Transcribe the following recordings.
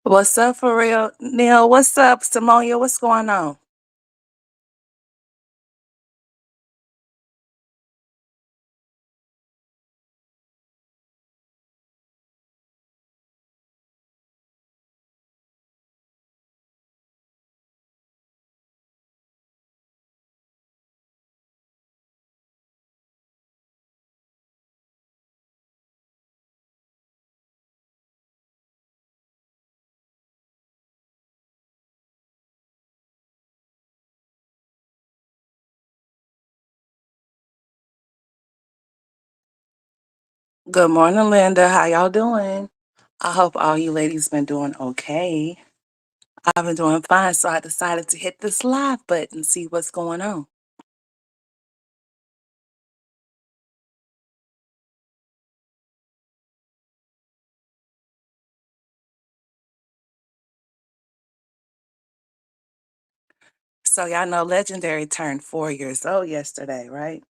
What's up for real? Neil, what's up? Samonia, what's going on? Good morning, Linda. How y'all doing? I hope all you ladies been doing okay. I've been doing fine, so I decided to hit this live button and see what's going on. So y'all know Legendary turned 4 years old yesterday, right?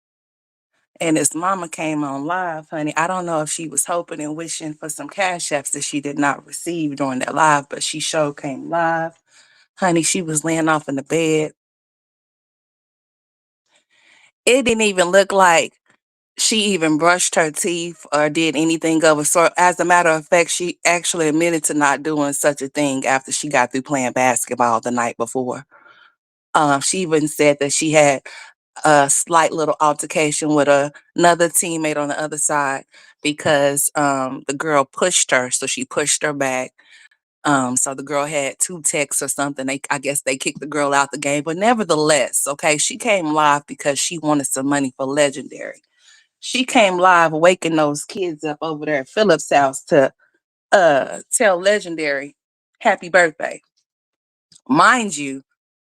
And his mama came on live, honey. I don't know if she was hoping and wishing for some cash apps that she did not receive during that live, but she sure came live. Honey, she was laying off in the bed. It didn't even look like she even brushed her teeth or did anything of a sort. As a matter of fact, she actually admitted to not doing such a thing after she got through playing basketball the night before. She even said that she had a slight little altercation with another teammate on the other side because the girl pushed her, so she pushed her back. So the girl had two texts or something. I guess they kicked the girl out the game, but nevertheless, okay, she came live because she wanted some money for Legendary. She came live waking those kids up over there at Philip's house to tell Legendary happy birthday. Mind you,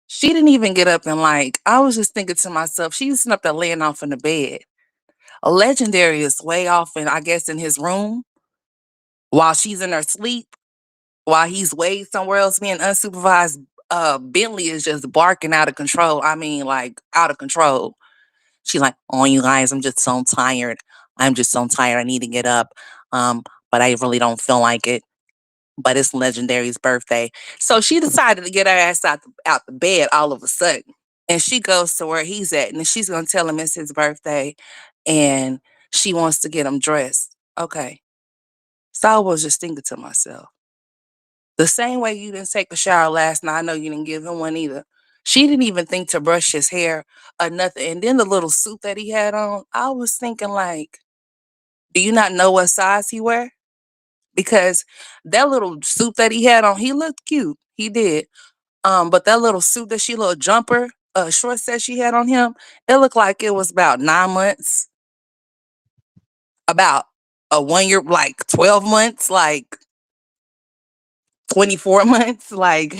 she didn't even get up and I was just thinking to myself, she's sitting up there laying off in the bed. A Legendary is way off in, I guess, in his room while she's in her sleep, while he's way somewhere else being unsupervised. Bentley is just barking out of control. I mean, like out of control. She's like, "Oh, you guys, I'm just so tired. I'm just so tired. I need to get up. Um, but I really don't feel like it. But it's Legendary's birthday." So she decided to get her ass out the bed all of a sudden. And she goes to where he's at. And she's gonna tell him it's his birthday and she wants to get him dressed. Okay. So I was just thinking to myself, the same way you didn't take a shower last night, I know you didn't give him one either. She didn't even think to brush his hair or nothing. And then the little suit that he had on, I was thinking like, do you not know what size he wear? Because that little suit that he had on, he looked cute. He did. But that little suit that she little jumper, short set she had on him, it looked like it was about 9 months, about a 1 year, like 12 months, like 24 months. Like,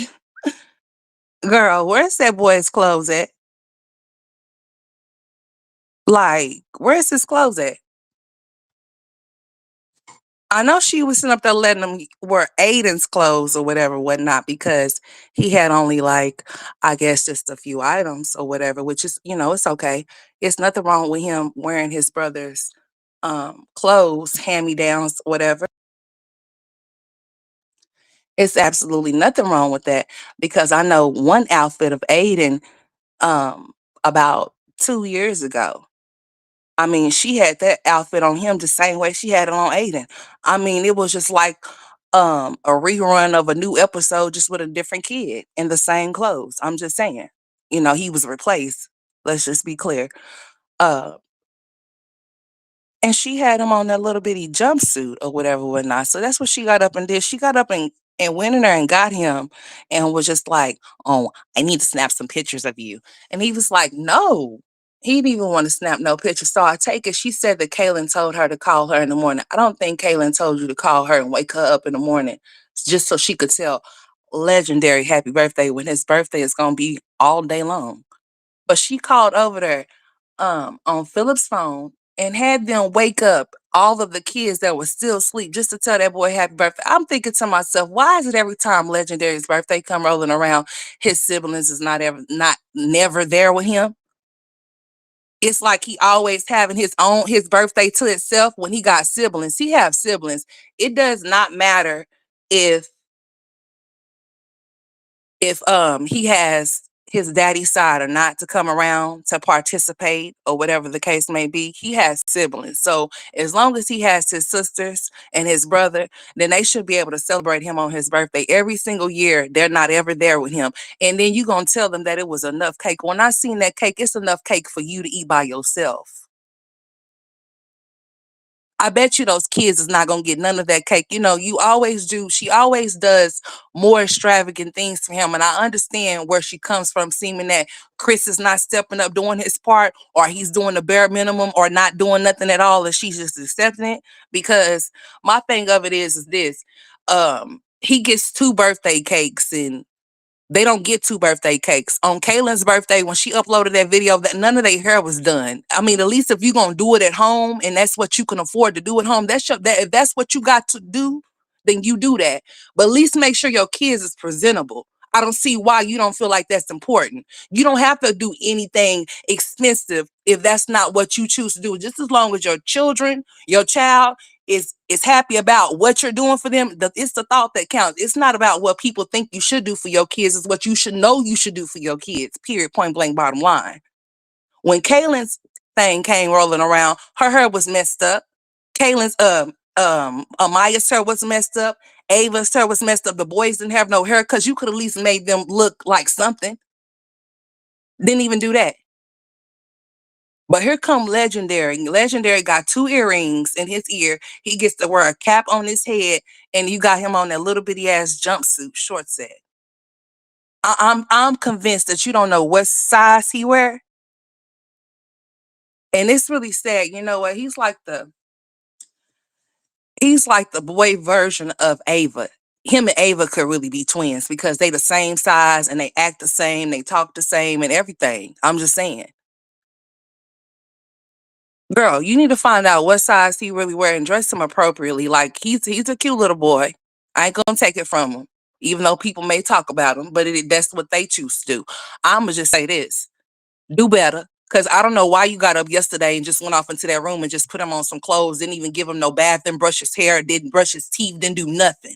girl, where's that boy's clothes at? Like, where's his clothes at? I know she was sitting up there letting him wear Aiden's clothes or whatever, whatnot, because he had only I guess, just a few items or whatever, which is, it's okay. It's nothing wrong with him wearing his brother's clothes, hand me downs, whatever. It's absolutely nothing wrong with that because I know one outfit of Aiden um, about 2 years ago. I mean, she had that outfit on him the same way she had it on Aiden. I mean, it was just like a rerun of a new episode just with a different kid in the same clothes. I'm just saying. He was replaced. Let's just be clear. Uh and she had him on that little bitty jumpsuit or whatever, whatnot. So that's what she got up and did. She got up and went in there and got him and was just like, "Oh, I need to snap some pictures of you." And he was like, "No." He didn't even want to snap no pictures. So I take it she said that Kaylin told her to call her in the morning. I don't think Kaylin told you to call her and wake her up in the morning just so she could tell Legendary happy birthday when his birthday is gonna be all day long. But she called over there on Philip's phone and had them wake up all of the kids that were still asleep just to tell that boy happy birthday. I'm thinking to myself, why is it every time Legendary's birthday come rolling around, his siblings is not never there with him? It's like he always having his birthday to itself when he got siblings. He have siblings. It does not matter if if he has his daddy's side or not to come around to participate or whatever the case may be, he has siblings. So as long as he has his sisters and his brother, then they should be able to celebrate him on his birthday every single year. They're not ever there with him. And then you're going to tell them that it was enough cake. When I seen that cake, it's enough cake for you to eat by yourself. I bet you those kids is not gonna get none of that cake. You know, you always do. She always does more extravagant things for him, and I understand where she comes from, seeming that Chris is not stepping up doing his part, or he's doing the bare minimum, or not doing nothing at all, and she's just accepting it. Because my thing of it is this: he gets two birthday cakes, and they don't get two birthday cakes. On Kaylin's birthday, when she uploaded that video, that none of their hair was done. I mean, at least if you're gonna do it at home and that's what you can afford to do at home, that if that's what you got to do, then you do that. But at least make sure your kids is presentable. I don't see why you don't feel like that's important. You don't have to do anything expensive if that's not what you choose to do. Just as long as your children, your child is happy about what you're doing for them. It's the thought that counts. It's not about what people think you should do for your kids. It's what you should know you should do for your kids. Period. Point blank. Bottom line. When Kaylin's thing came rolling around, her hair was messed up. Kaylin's Amaya's hair was messed up. Ava's hair was messed up. The boys didn't have no hair because you could at least made them look like something. Didn't even do that. But here come Legendary. Legendary got two earrings in his ear. He gets to wear a cap on his head, and you got him on that little bitty ass jumpsuit, short set. I'm convinced that you don't know what size he wear, and it's really sad. You know what? He's like the boy version of Ava. Him and Ava could really be twins because they the same size and they act the same, they talk the same, and everything. I'm just saying. Girl, you need to find out what size he really wear and dress him appropriately. Like he's a cute little boy. I ain't gonna take it from him, even though people may talk about him, but that's what they choose to do. I'ma just say this: do better. Cause I don't know why you got up yesterday and just went off into that room and just put him on some clothes, didn't even give him no bath, didn't brush his hair, didn't brush his teeth, didn't do nothing.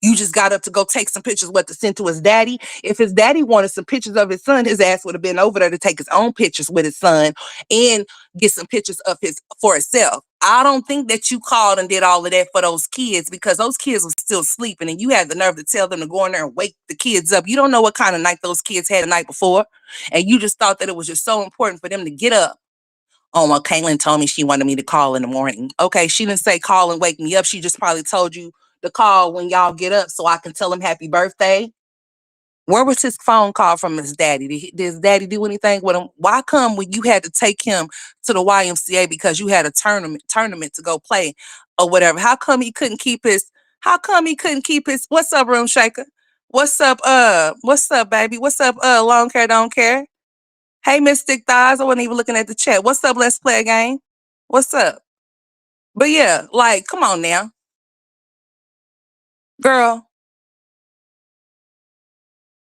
You just got up to go take some pictures, what to send to his daddy. If his daddy wanted some pictures of his son, his ass would have been over there to take his own pictures with his son and get some pictures of his for himself. I don't think that you called and did all of that for those kids because those kids were still sleeping and you had the nerve to tell them to go in there and wake the kids up. You don't know what kind of night those kids had the night before. And you just thought that it was just so important for them to get up. Oh, well, Kaylin told me she wanted me to call in the morning. Okay, she didn't say call and wake me up. She just probably told you to call when y'all get up so I can tell him happy birthday. Where was his phone call from his daddy? Did his daddy do anything with him? Why come when you had to take him to the YMCA because you had a tournament to go play or whatever? How come he couldn't keep his what's up, room shaker? What's up, baby? What's up, long hair, don't care? Hey, Mystic Thighs. I wasn't even looking at the chat. What's up? Let's play a game. What's up? But yeah, like, come on now, girl.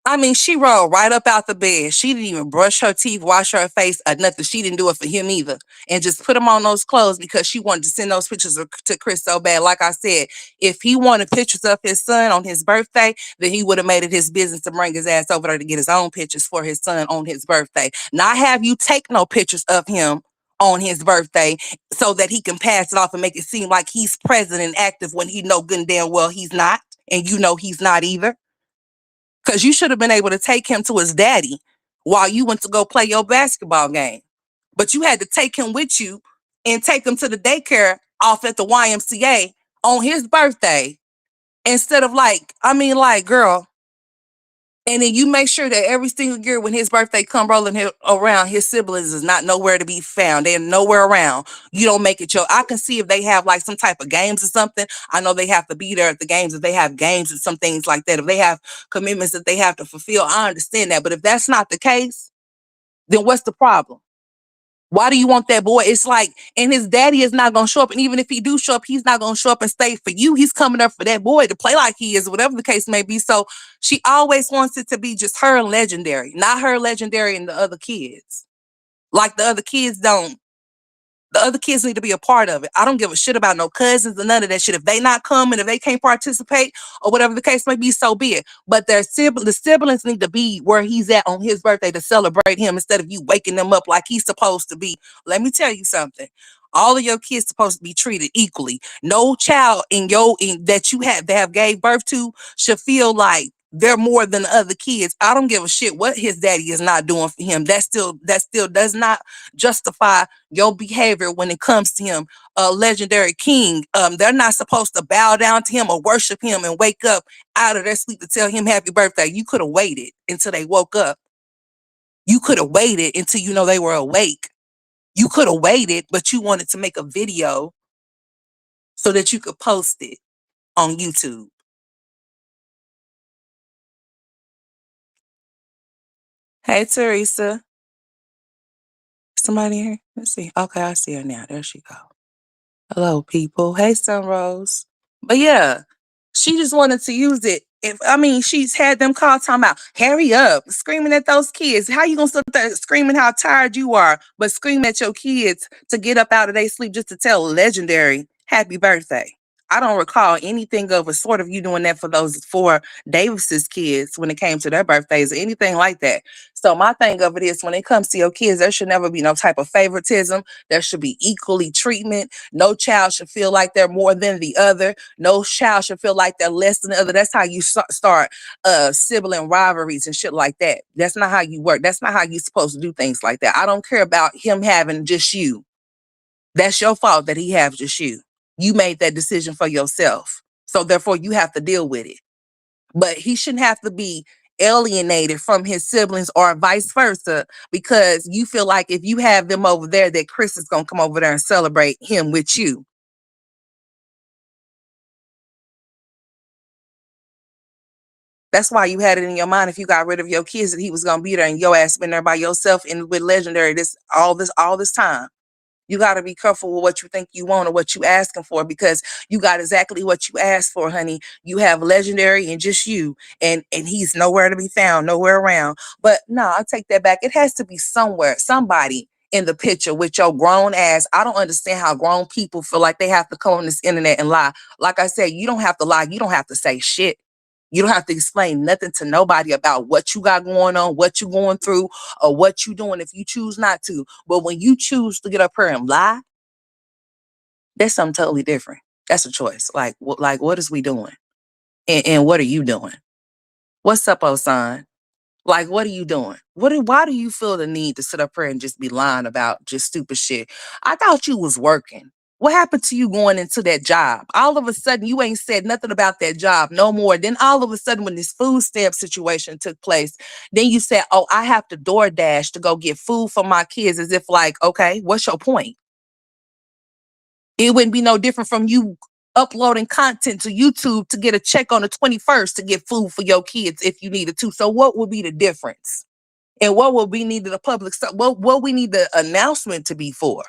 I mean, she rolled right up out the bed. She didn't even brush her teeth, wash her face, or nothing. She didn't do it for him either. And just put him on those clothes because she wanted to send those pictures to Chris so bad. Like I said, if he wanted pictures of his son on his birthday, then he would have made it his business to bring his ass over there to get his own pictures for his son on his birthday. Not have you take no pictures of him on his birthday so that he can pass it off and make it seem like he's present and active when he know good and damn well he's not. And you know he's not either. Because you should have been able to take him to his daddy while you went to go play your basketball game. But you had to take him with you and take him to the daycare off at the YMCA on his birthday instead of like, girl. And then you make sure that every single year when his birthday come rolling around, his siblings is not nowhere to be found. They're nowhere around. You don't make it I can see if they have like some type of games or something. I know they have to be there at the games. If they have games and some things like that, if they have commitments that they have to fulfill, I understand that. But if that's not the case, then what's the problem? Why do you want that boy? It's like, and his daddy is not gonna show up. And even if he do show up, he's not gonna show up and stay for you. He's coming up for that boy to play like he is, whatever the case may be. So she always wants it to be just her and Legendary, not her, Legendary, and the other kids. Like the other kids don't. The other kids need to be a part of it. I don't give a shit about no cousins or none of that shit. If they not coming, if they can't participate or whatever the case may be, so be it. But the siblings need to be where he's at on his birthday to celebrate him instead of you waking them up like he's supposed to be. Let me tell you something. All of your kids supposed to be treated equally. No child that you have that have gave birth to should feel like they're more than the other kids. I don't give a shit what his daddy is not doing for him. That still does not justify your behavior when it comes to him. A legendary king. They're not supposed to bow down to him or worship him and wake up out of their sleep to tell him happy birthday. You could have waited until they woke up. You could have waited until you know they were awake. You could have waited, but you wanted to make a video so that you could post it on YouTube. Hey, Teresa. Somebody here? Let's see. Okay, I see her now. There she go. Hello, people. Hey, Sunrose. But yeah, she just wanted to use it. She's had them call talking about hurry up, screaming at those kids. How you gonna sit there screaming how tired you are, but scream at your kids to get up out of their sleep just to tell Legendary happy birthday? I don't recall anything of a sort of you doing that for those four Davis's kids when it came to their birthdays or anything like that. So my thing of it is when it comes to your kids, there should never be no type of favoritism. There should be equally treatment. No child should feel like they're more than the other. No child should feel like they're less than the other. That's how you start sibling rivalries and shit like that. That's not how you work. That's not how you're supposed to do things like that. I don't care about him having just you. That's your fault that he has just you. You made that decision for yourself. So therefore you have to deal with it. But he shouldn't have to be alienated from his siblings or vice versa because you feel like if you have them over there that Chris is going to come over there and celebrate him with you. That's why you had it in your mind if you got rid of your kids that he was gonna be there and your ass been there by yourself and with Legendary all this time. You got to be careful with what you think you want or what you asking for because you got exactly what you asked for, honey. You have Legendary and just you, and he's nowhere to be found, nowhere around. But no, I take that back. It has to be somewhere, somebody in the picture with your grown ass. I don't understand how grown people feel like they have to come on this internet and lie. Like I said, you don't have to lie. You don't have to say shit. You don't have to explain nothing to nobody about what you got going on, what you going through, or what you doing if you choose not to. But when you choose to get up here and lie, that's something totally different. That's a choice. Like what is we doing? And what are you doing? What's up, Osan? Like, what are you doing? Why do you feel the need to sit up here and just be lying about just stupid shit? I thought you was working. What happened to you going into that job? All of a sudden, you ain't said nothing about that job no more. Then all of a sudden, when this food stamp situation took place, then you said, oh, I have to DoorDash to go get food for my kids as if like, okay, what's your point? It wouldn't be no different from you uploading content to YouTube to get a check on the 21st to get food for your kids if you needed to. So what would be the difference? And what would we need the public what we need the announcement to be for?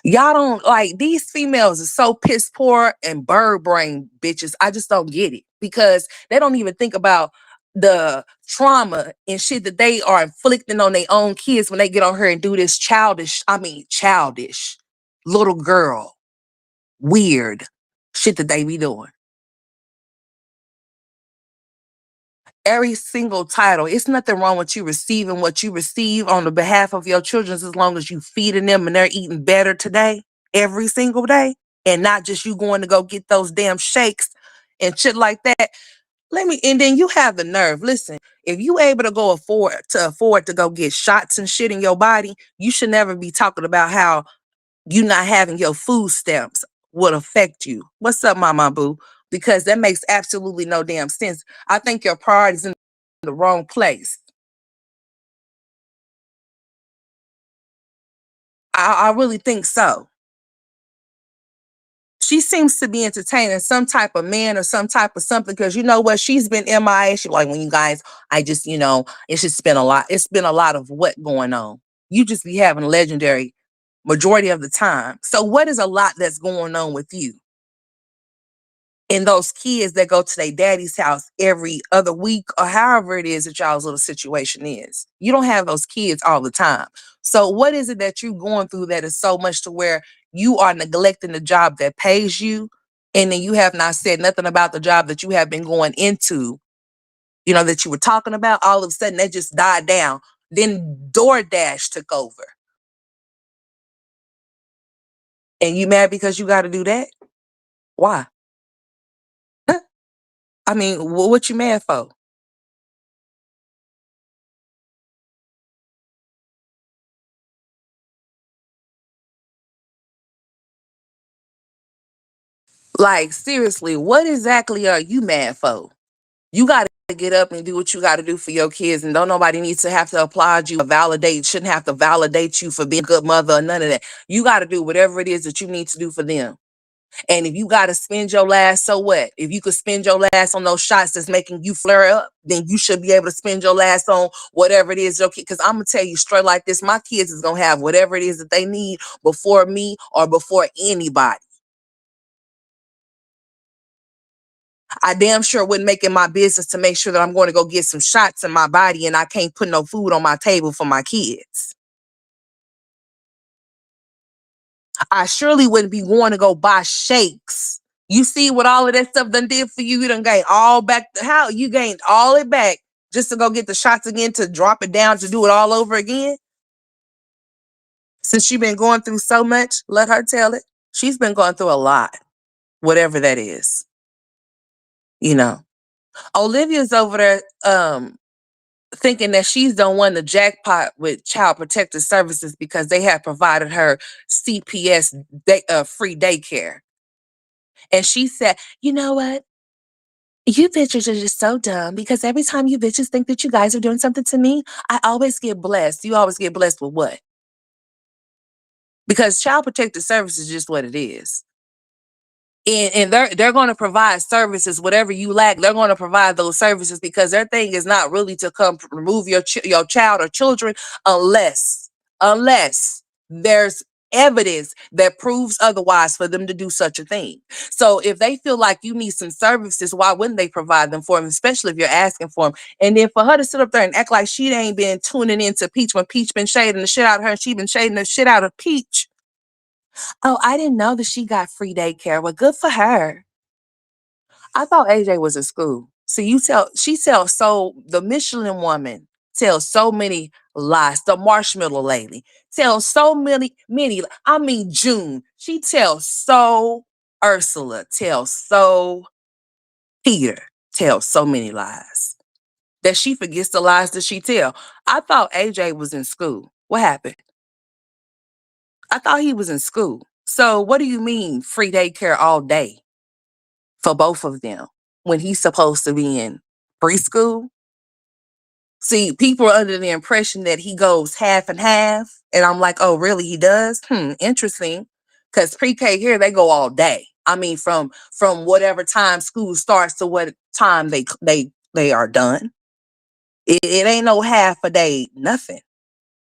Y'all don't like these females are so piss poor and bird brain bitches. I just don't get it because they don't even think about the trauma and shit that they are inflicting on their own kids when they get on here and do this childish little girl weird shit that they be doing. Every single title. It's nothing wrong with you receiving what you receive on the behalf of your children as long as you feeding them and they're eating better today, every single day, and not just you going to go get those damn shakes and shit like that. And then you have the nerve. Listen, if you able to afford to go get shots and shit in your body, you should never be talking about how you not having your food stamps would affect you. What's up, Mama Boo? Because that makes absolutely no damn sense. I think your priority's in the wrong place. I really think so. She seems to be entertaining some type of man or some type of something because you know what? She's been MIA. She like when you guys, it's just been a lot. It's been a lot of what going on. You just be having Legendary majority of the time. So what is a lot that's going on with you? And those kids that go to their daddy's house every other week or however it is that y'all's little situation is. You don't have those kids all the time. So what is it that you going through that is so much to where you are neglecting the job that pays you, and then you have not said nothing about the job that you have been going into, that you were talking about, all of a sudden that just died down. Then DoorDash took over. And you mad because you got to do that? Why? I mean, what you mad for? Like, seriously, what exactly are you mad for? You got to get up and do what you got to do for your kids, and don't nobody needs to have to applaud you or validate, shouldn't have to validate you for being a good mother or none of that. You got to do whatever it is that you need to do for them. And if you got to spend your last, so what? If you could spend your last on those shots that's making you flare up, then you should be able to spend your last on whatever it is your kid. Because I'm going to tell you straight like this, my kids is going to have whatever it is that they need before me or before anybody. I damn sure wouldn't make it my business to make sure that I'm going to go get some shots in my body and I can't put no food on my table for my kids. I surely wouldn't be going to go buy shakes. You see what all of that stuff done did for you? You done gained all back. How you gained all it back just to go get the shots again, to drop it down, to do it all over again? Since you've been going through so much, let her tell it. She's been going through a lot, whatever that is. You know, Olivia's over there thinking that she's done won the jackpot with Child Protective Services because they have provided her CPS free daycare. And she said, you know what? You bitches are just so dumb because every time you bitches think that you guys are doing something to me, I always get blessed. You always get blessed with what? Because Child Protective Services is just what it is. And they're going to provide services, whatever you lack. They're going to provide those services because their thing is not really to come remove your child or children unless there's evidence that proves otherwise for them to do such a thing. So if they feel like you need some services, why wouldn't they provide them for them, especially if you're asking for them? And then for her to sit up there and act like she ain't been tuning into Peach when Peach been shading the shit out of her and she been shading the shit out of Peach. Oh, I didn't know that she got free daycare. Well, good for her. I thought AJ was in school. See, the Michelin woman tells so many lies. The marshmallow lady tells so many. I mean, June, she tells so, Ursula tells so, Peter tells so many lies that she forgets the lies that she tell. I thought AJ was in school. What happened? I thought he was in school. So what do you mean free daycare all day for both of them when he's supposed to be in preschool? See, people are under the impression that he goes half and half. And I'm like, oh, really? He does? Interesting. Because pre-K here, they go all day. I mean, from whatever time school starts to what time they are done. It ain't no half a day, nothing.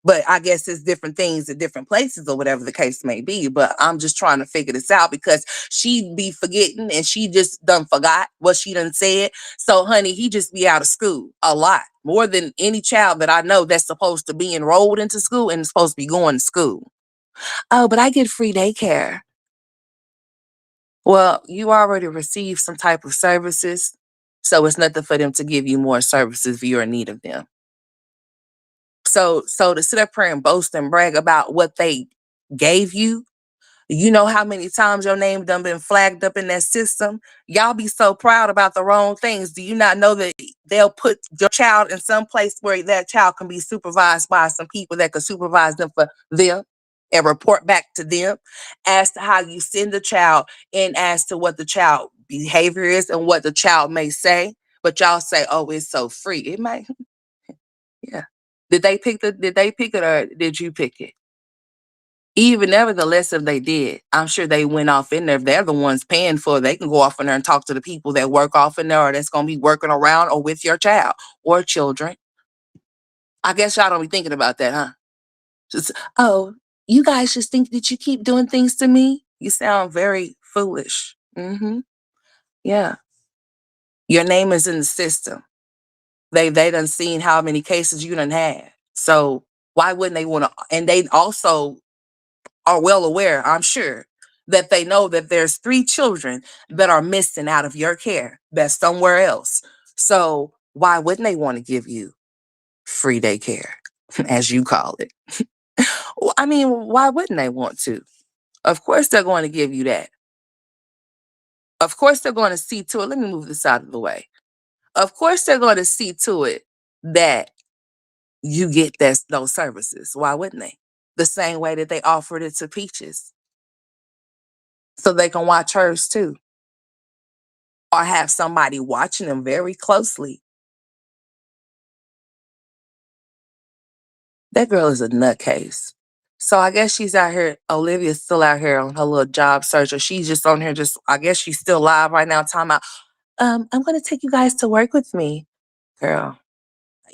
But I guess it's different things at different places or whatever the case may be. But I'm just trying to figure this out because she'd be forgetting and she just done forgot what she done said. So, honey, he just be out of school a lot more than any child that I know that's supposed to be enrolled into school and supposed to be going to school. Oh, but I get free daycare. Well, you already received some type of services. So it's nothing for them to give you more services if you're in need of them. So to sit up here and boast and brag about what they gave you, you know how many times your name done been flagged up in that system? Y'all be so proud about the wrong things. Do you not know that they'll put your child in some place where that child can be supervised by some people that can supervise them for them and report back to them as to how you send the child and as to what the child behavior is and what the child may say. But y'all say, oh, it's so free. It might, yeah. Did they pick it or did you pick it? Even nevertheless, if they did, I'm sure they went off in there. If they're the ones paying for it, they can go off in there and talk to the people that work off in there or that's going to be working around or with your child or children. I guess y'all don't be thinking about that, huh? Just, oh, you guys just think that you keep doing things to me? You sound very foolish. Yeah. Your name is in the system. They done seen how many cases you done had. So why wouldn't they want to? And they also are well aware, I'm sure, that they know that there's 3 children that are missing out of your care that's somewhere else. So why wouldn't they want to give you free daycare, as you call it? Well, I mean, why wouldn't they want to? Of course they're going to give you that. Of course they're going to see to it. Let me move this out of the way. Of course they're going to see to it that you get those services. Why wouldn't they? The same way that they offered it to Peaches, so they can watch hers too, or have somebody watching them very closely. That girl is a nutcase. So I guess she's out here. Olivia's still out here on her little job search, or she's just on here. Just I guess she's still live right now. Talking about, I'm gonna take you guys to work with me, girl.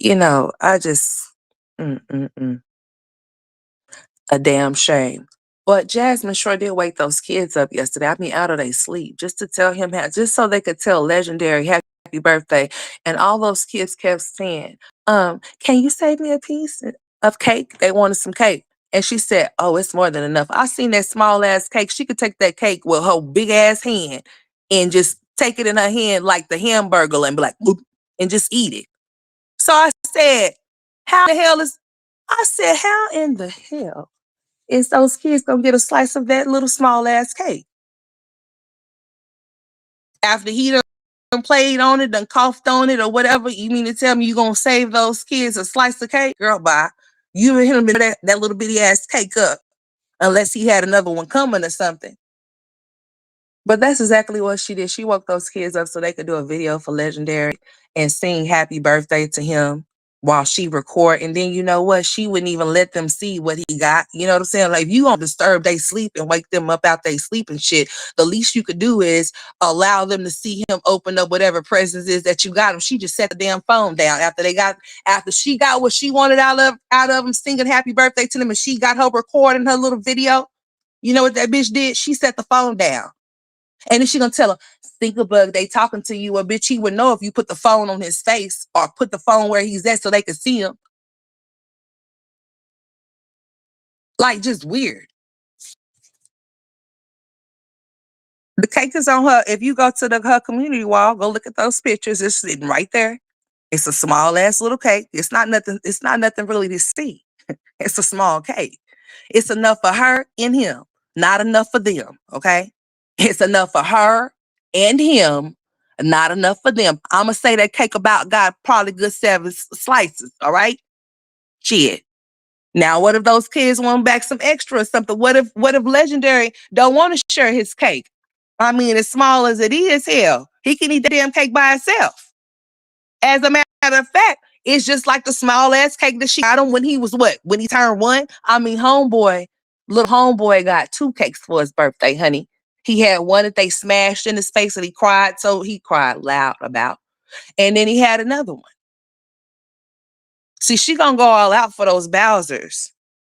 I just, mm, mm, mm. A damn shame. But Jasmine sure did wake those kids up yesterday. I mean, out of their sleep, just to tell him, just so they could tell Legendary happy birthday. And all those kids kept saying, can you save me a piece of cake? They wanted some cake. And she said, oh, it's more than enough. I seen that small ass cake. She could take that cake with her big ass hand and just take it in her hand like the hamburger and be like, "Boop," and just eat it. So I said, how the hell is, I said, how in the hell is those kids gonna get a slice of that little small ass cake after he done played on it, done coughed on it, or whatever? You mean to tell me you gonna save those kids a slice of cake? Girl, bye. You and him that little bitty ass cake up, unless he had another one coming or something. But that's exactly what she did. She woke those kids up so they could do a video for Legendary and sing happy birthday to him while she record. And then you know what? She wouldn't even let them see what he got. You know what I'm saying? Like if you gonna disturb they sleep and wake them up out they sleep and shit, the least you could do is allow them to see him open up whatever presents is that you got him. She just set the damn phone down after she got what she wanted out of him singing happy birthday to them, and she got her recording her little video. You know what that bitch did? She set the phone down. And then she gonna tell him, Stinkerbug, they talking to you. A bitch, he would know if you put the phone on his face or put the phone where he's at so they could see him. Like, just weird. The cake is on her. If you go to her community wall, go look at those pictures. It's sitting right there. It's a small ass little cake. It's not nothing. It's not nothing really to see. It's a small cake. It's enough for her and him, not enough for them. Okay. It's enough for her and him, not enough for them. I'ma say that cake about got probably good 7 slices. All right. Shit. Now, what if those kids want back some extra or something? What if Legendary don't want to share his cake? I mean, as small as it is, hell, he can eat the damn cake by himself. As a matter of fact, it's just like the small ass cake that she got him when he was what? When he turned 1? I mean, little homeboy got 2 cakes for his birthday, honey. He had one that they smashed in his face and he cried, so he cried loud about. And then he had another one. See, she gonna go all out for those Bowsers.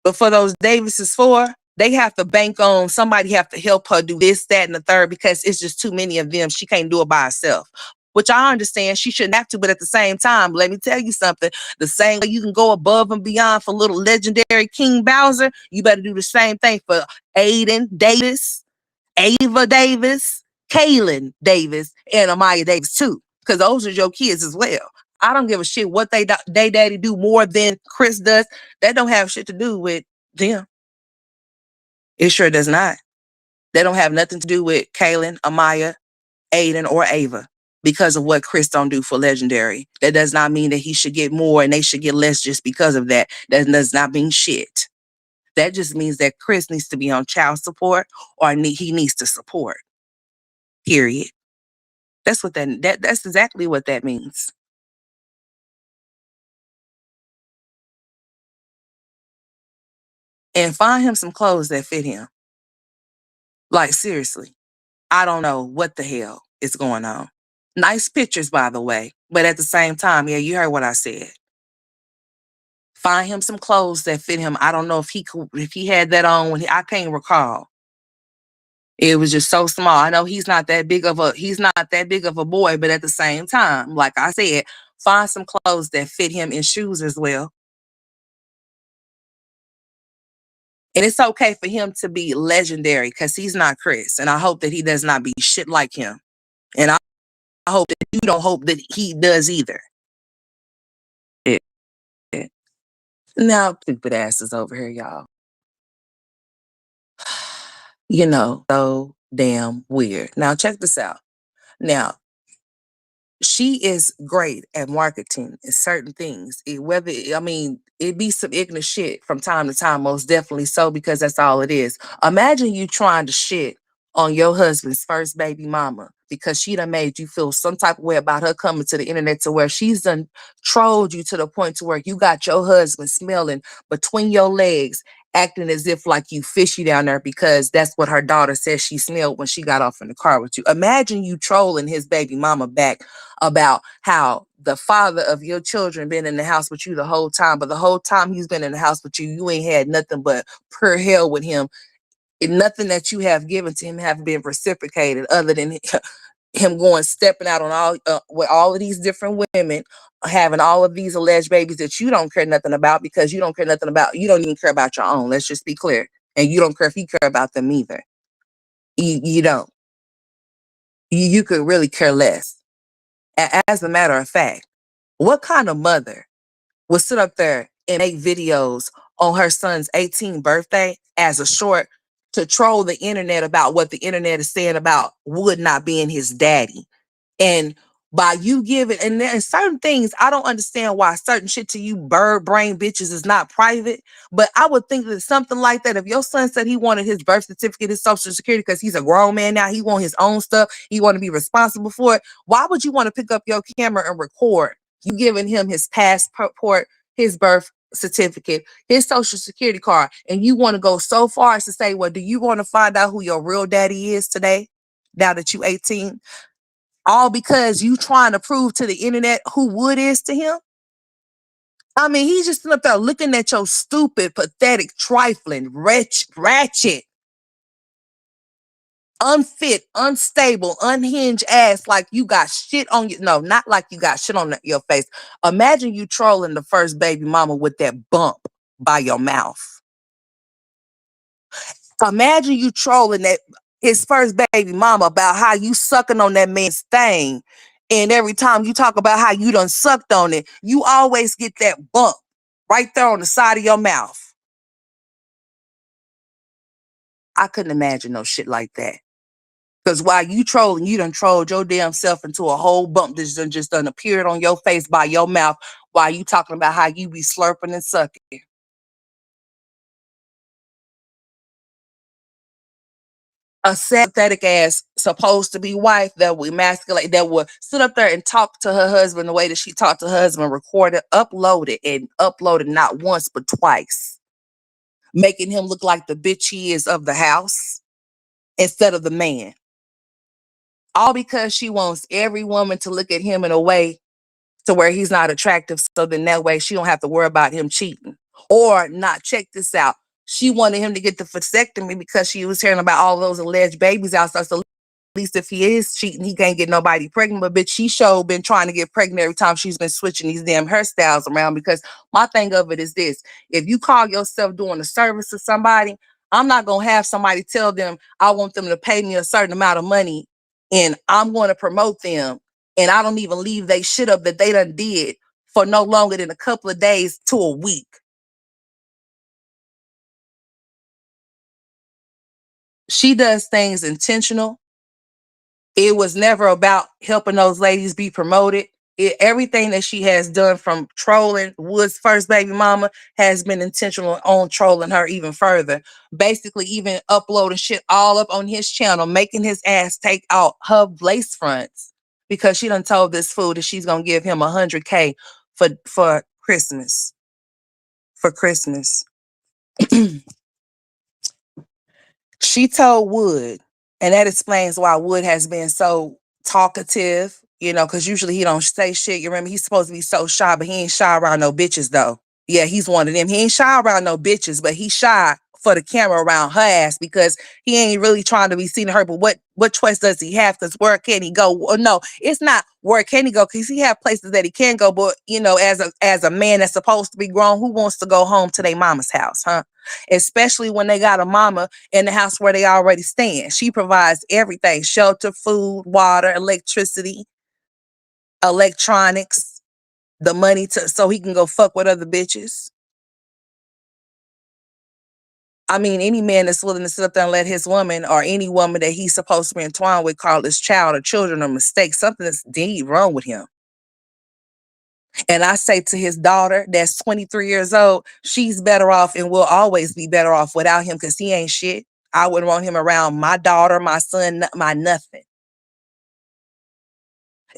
But for those Davises 4, they have to bank on somebody have to help her do this, that, and the third because it's just too many of them. She can't do it by herself. Which I understand she shouldn't have to, but at the same time, let me tell you something. The same way you can go above and beyond for little Legendary King Bowser, you better do the same thing for Aiden Davis, Ava Davis, Kaylin Davis, and Amaya Davis too. Because those are your kids as well. I don't give a shit what they daddy do more than Chris does. That don't have shit to do with them. It sure does not. They don't have nothing to do with Kaylin, Amaya, Aiden, or Ava because of what Chris don't do for Legendary. That does not mean that he should get more and they should get less just because of that. That does not mean shit. That just means that Chris needs to be on child support or he needs to support. Period. That's exactly what that means. And find him some clothes that fit him. Like seriously. I don't know what the hell is going on. Nice pictures, by the way. But at the same time, yeah, you heard what I said. Find him some clothes that fit him. I don't know if he had that on I can't recall. It was just so small. I know he's not that big of a boy, but at the same time, like I said, find some clothes that fit him and shoes as well. And it's okay for him to be legendary because he's not Chris. And I hope that he does not be shit like him. And I hope that you don't hope that he does either. Yeah. Yeah. Now, stupid asses over here, y'all. So damn weird. Now, check this out. Now, she is great at marketing and certain things. It be some ignorant shit from time to time, most definitely so, because that's all it is. Imagine you trying to shit on your husband's first baby mama because she done made you feel some type of way about her coming to the internet to where she's done trolled you to the point to where you got your husband smelling between your legs, acting as if like you fishy down there because that's what her daughter says she smelled when she got off in the car with you. Imagine you trolling his baby mama back about how the father of your children been in the house with you the whole time, but the whole time he's been in the house with you, you ain't had nothing but pure hell with him, and nothing that you have given to him have been reciprocated other than him going stepping out on all with all of these different women, having all of these alleged babies that you don't care nothing about because you don't even care about your own. Let's just be clear, and you don't care if you care about them either. You don't. You could really care less. As a matter of fact, what kind of mother would sit up there and make videos on her son's 18th birthday as a short to troll the internet about what the internet is saying about Wood not being his daddy? And by you giving, and there are certain things, I don't understand why certain shit to you bird brain bitches is not private. But I would think that something like that, if your son said he wanted his birth certificate, his social security, because he's a grown man now, he want his own stuff, he want to be responsible for it. Why would you want to pick up your camera and record you giving him his passport, his birth certificate, his social security card, and you want to go so far as to say, well, do you want to find out who your real daddy is today, now that you 18? All because you trying to prove to the internet who Wood is to him? I mean, he's just up there looking at your stupid, pathetic, trifling, ratchet, unfit, unstable, unhinged ass like you got shit on you. No, not like you got shit on your face. Imagine you trolling the first baby mama with that bump by your mouth. Imagine you trolling that his first baby mama about how you sucking on that man's thing. And every time you talk about how you done sucked on it, you always get that bump right there on the side of your mouth. I couldn't imagine no shit like that. Because while you trolling, you done trolled your damn self into a whole bump that just done appeared on your face by your mouth while you talking about how you be slurping and sucking. A sympathetic ass supposed to be wife that would emasculate, that would sit up there and talk to her husband the way that she talked to her husband, record it, upload it not once but twice, making him look like the bitch he is of the house instead of the man. All because she wants every woman to look at him in a way to where he's not attractive, so then that way she don't have to worry about him cheating. Or not, check this out. She wanted him to get the vasectomy because she was hearing about all those alleged babies out there. So least if he is cheating, he can't get nobody pregnant. But bitch, she sure been trying to get pregnant every time she's been switching these damn hairstyles around. Because my thing of it is this: if you call yourself doing a service to somebody, I'm not gonna have somebody tell them I want them to pay me a certain amount of money and I'm going to promote them, and I don't even leave they shit up that they done did for no longer than a couple of days to a week. She does things intentional. It was never about helping those ladies be promoted. Everything that she has done from trolling Wood's first baby mama has been intentional on trolling her even further. Basically, even uploading shit all up on his channel, making his ass take out her lace fronts because she done told this fool that she's gonna give him 100K for Christmas. For Christmas. She told Wood, and that explains why Wood has been so talkative, because usually he don't say shit. You remember, he's supposed to be so shy, but he ain't shy around no bitches, though. Yeah, he's one of them. He ain't shy around no bitches, but he's shy for the camera around her ass because he ain't really trying to be seen to her. But what choice does he have? Because where can he go? Well, no, it's not where can he go because he have places that he can go. But as a man that's supposed to be grown, who wants to go home to their mama's house, huh? Especially when they got a mama in the house where they already stand. She provides everything: shelter, food, water, electricity, electronics, the money so he can go fuck with other bitches. I mean, any man that's willing to sit up there and let his woman or any woman that he's supposed to be entwined with call his child or children a mistake, something that's indeed wrong with him. And I say to his daughter, that's 23 years old, she's better off and will always be better off without him because he ain't shit. I wouldn't want him around my daughter, my son, my nothing.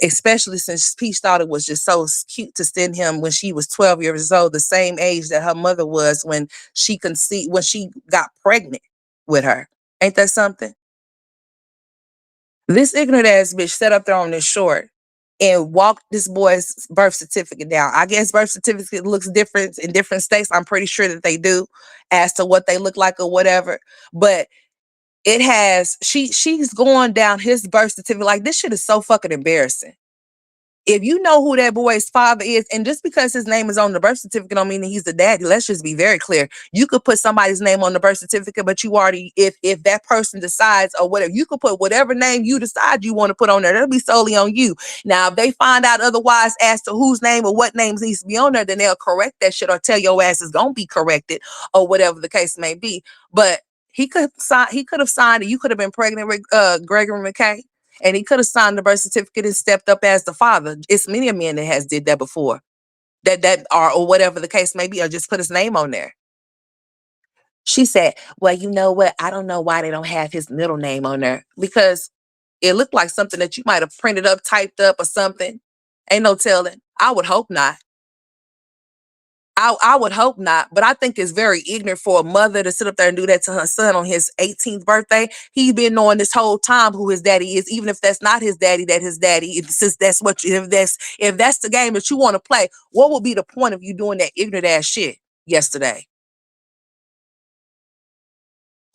Especially since Peach thought it was just so cute to send him when she was 12 years old, the same age that her mother was when she conceived, when she got pregnant with her. Ain't that something? This ignorant ass bitch sat up there on this short and walked this boy's birth certificate down. I guess birth certificate looks different in different states. I'm pretty sure that they do as to what they look like or whatever. But it has, she's going down his birth certificate. Like, this shit is so fucking embarrassing. If you know who that boy's father is, and just because his name is on the birth certificate don't mean that he's the daddy. Let's just be very clear. You could put somebody's name on the birth certificate, but you already, if that person decides or whatever, you could put whatever name you decide you want to put on there. That'll be solely on you. Now, if they find out otherwise as to whose name or what names needs to be on there, then they'll correct that shit or tell your ass is gonna be corrected or whatever the case may be. But he could have signed it. You could have been pregnant with Gregory McKay. And he could have signed the birth certificate and stepped up as the father. It's many a man that has did that before. That or whatever the case may be, or just put his name on there. She said, well, you know what? I don't know why they don't have his middle name on there. Because it looked like something that you might have printed up, typed up, or something. Ain't no telling. I would hope not. I would hope not, but I think it's very ignorant for a mother to sit up there and do that to her son on his 18th birthday. He's been knowing this whole time who his daddy is, even if that's not his daddy, that his daddy. Since that's what if that's the game that you want to play, what would be the point of you doing that ignorant ass shit yesterday?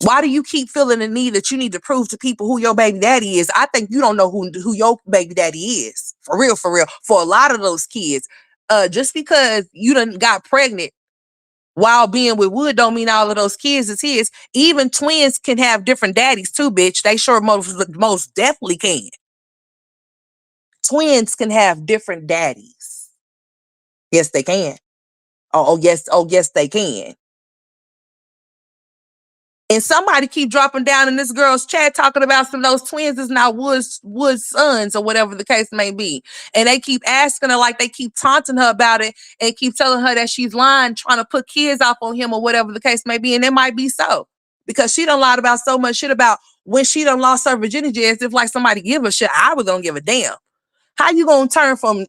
Why do you keep feeling the need that you need to prove to people who your baby daddy is? I think you don't know who your baby daddy is. For real, for real. For a lot of those kids, just because you done got pregnant while being with Wood don't mean all of those kids is his. Even twins can have different daddies too, bitch. They sure most definitely can. Twins can have different daddies. Yes, they can. Oh yes, they can. And somebody keep dropping down in this girl's chat talking about some of those twins is not Wood's sons or whatever the case may be. And they keep asking her, like they keep taunting her about it and keep telling her that she's lying, trying to put kids off on him or whatever the case may be. And it might be so. Because she done lied about so much shit about when she done lost her virginity as if like somebody give a shit. I was gonna give a damn. How you gonna turn from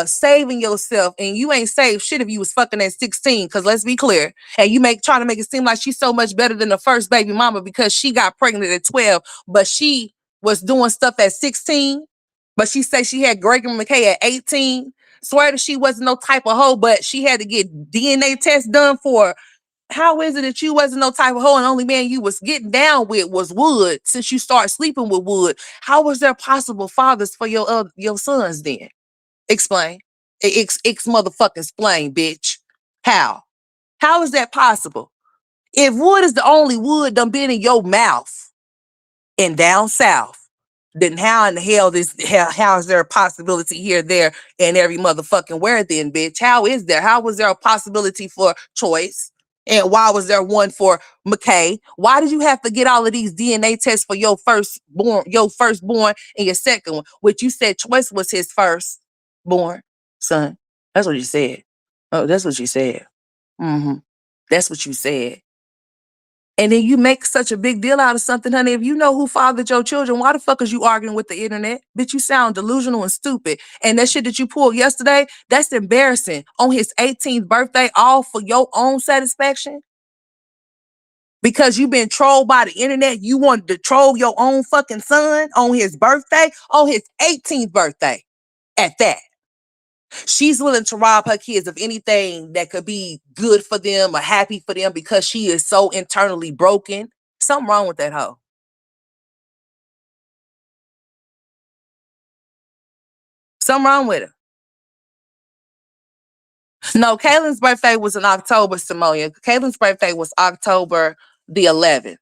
saving yourself and you ain't saved shit if you was fucking at 16? Because let's be clear, and you trying to make it seem like she's so much better than the first baby mama because she got pregnant at 12, but she was doing stuff at 16. But she said she had Gregory McKay at 18. Swear that she wasn't no type of hoe, but she had to get DNA tests done for. How is it that you wasn't no type of hoe and only man you was getting down with was Wood since you started sleeping with Wood? How was there possible fathers for your sons then? Explain. X motherfucking explain, bitch. How? How is that possible? If Wood is the only Wood done been in your mouth and down south, then how in the how is there a possibility here, there, and every motherfucking where then, bitch? How is there? How was there a possibility for choice? And why was there one for McKay? Why did you have to get all of these DNA tests for your firstborn, and your second one? Which you said Choice was his firstborn son. That's what you said. Oh, that's what you said. Mm-hmm. That's what you said. And then you make such a big deal out of something, honey. If you know who fathered your children, why the fuck is you arguing with the internet? Bitch, you sound delusional and stupid. And that shit that you pulled yesterday, that's embarrassing. On his 18th birthday, all for your own satisfaction? Because you've been trolled by the internet, you wanted to troll your own fucking son on his birthday, on his 18th birthday at that. She's willing to rob her kids of anything that could be good for them or happy for them because she is so internally broken. Something wrong with that hoe. Something wrong with her. No, Kaylin's birthday was in October, Samonia. Kaylin's birthday was October the 11th.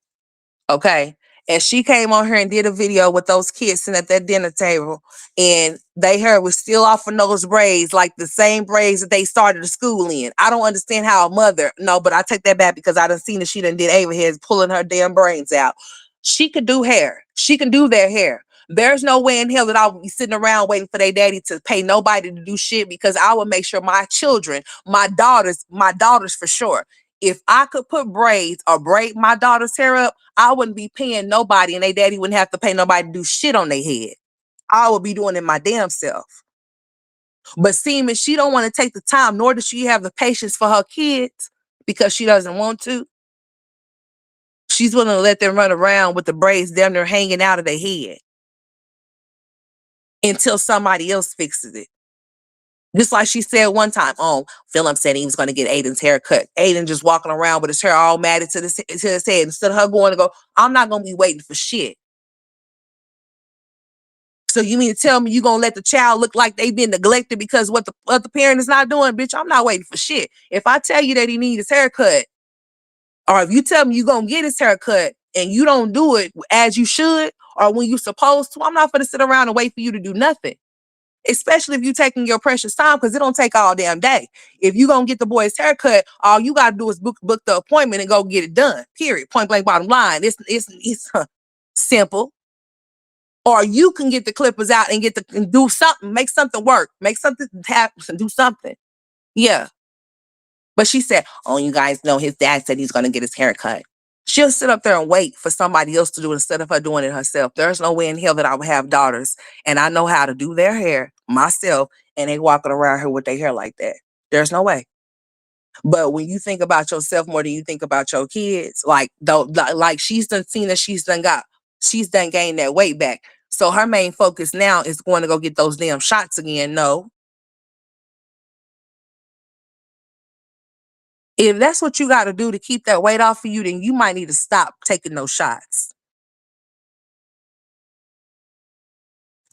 Okay. And she came on here and did a video with those kids sitting at that dinner table, and they hair was still off of those braids, like the same braids that they started the school in. I don't understand how a mother, no, but I take that back because I done seen that she done did Ava heads pulling her damn brains out. She could do hair. She can do their hair. There's no way in hell that I would be sitting around waiting for their daddy to pay nobody to do shit, because I would make sure my children, my daughters for sure, if I could put braids or braid my daughter's hair up, I wouldn't be paying nobody, and they daddy wouldn't have to pay nobody to do shit on their head. I would be doing it my damn self. But seeming she don't want to take the time, nor does she have the patience for her kids because she doesn't want to. She's willing to let them run around with the braids down there hanging out of their head until somebody else fixes it. Just like she said one time, oh, Philip said he was going to get Aiden's hair cut. Aiden just walking around with his hair all matted to his head. Instead of her going to go, I'm not going to be waiting for shit. So you mean to tell me you going to let the child look like they've been neglected because what the parent is not doing? Bitch, I'm not waiting for shit. If I tell you that he needs his hair cut, or if you tell me you're going to get his hair cut and you don't do it as you should or when you're supposed to, I'm not going to sit around and wait for you to do nothing. Especially if you're taking your precious time, because it don't take all damn day. If you're going to get the boy's haircut, all you got to do is book the appointment and go get it done. Period. Point blank bottom line. It's simple. Or you can get the clippers out and and do something, make something work, make something happen, do something. Yeah. But she said, oh, you guys know his dad said he's going to get his haircut. She'll sit up there and wait for somebody else to do it instead of her doing it herself. There's no way in hell that I would have daughters and I know how to do their hair myself and they walking around here with their hair like that. There's no way. But when you think about yourself more than you think about your kids, like though, like she's done seen that she's done gained that weight back. So her main focus now is going to go get those damn shots again. No, if that's what you got to do to keep that weight off of you, then you might need to stop taking those shots.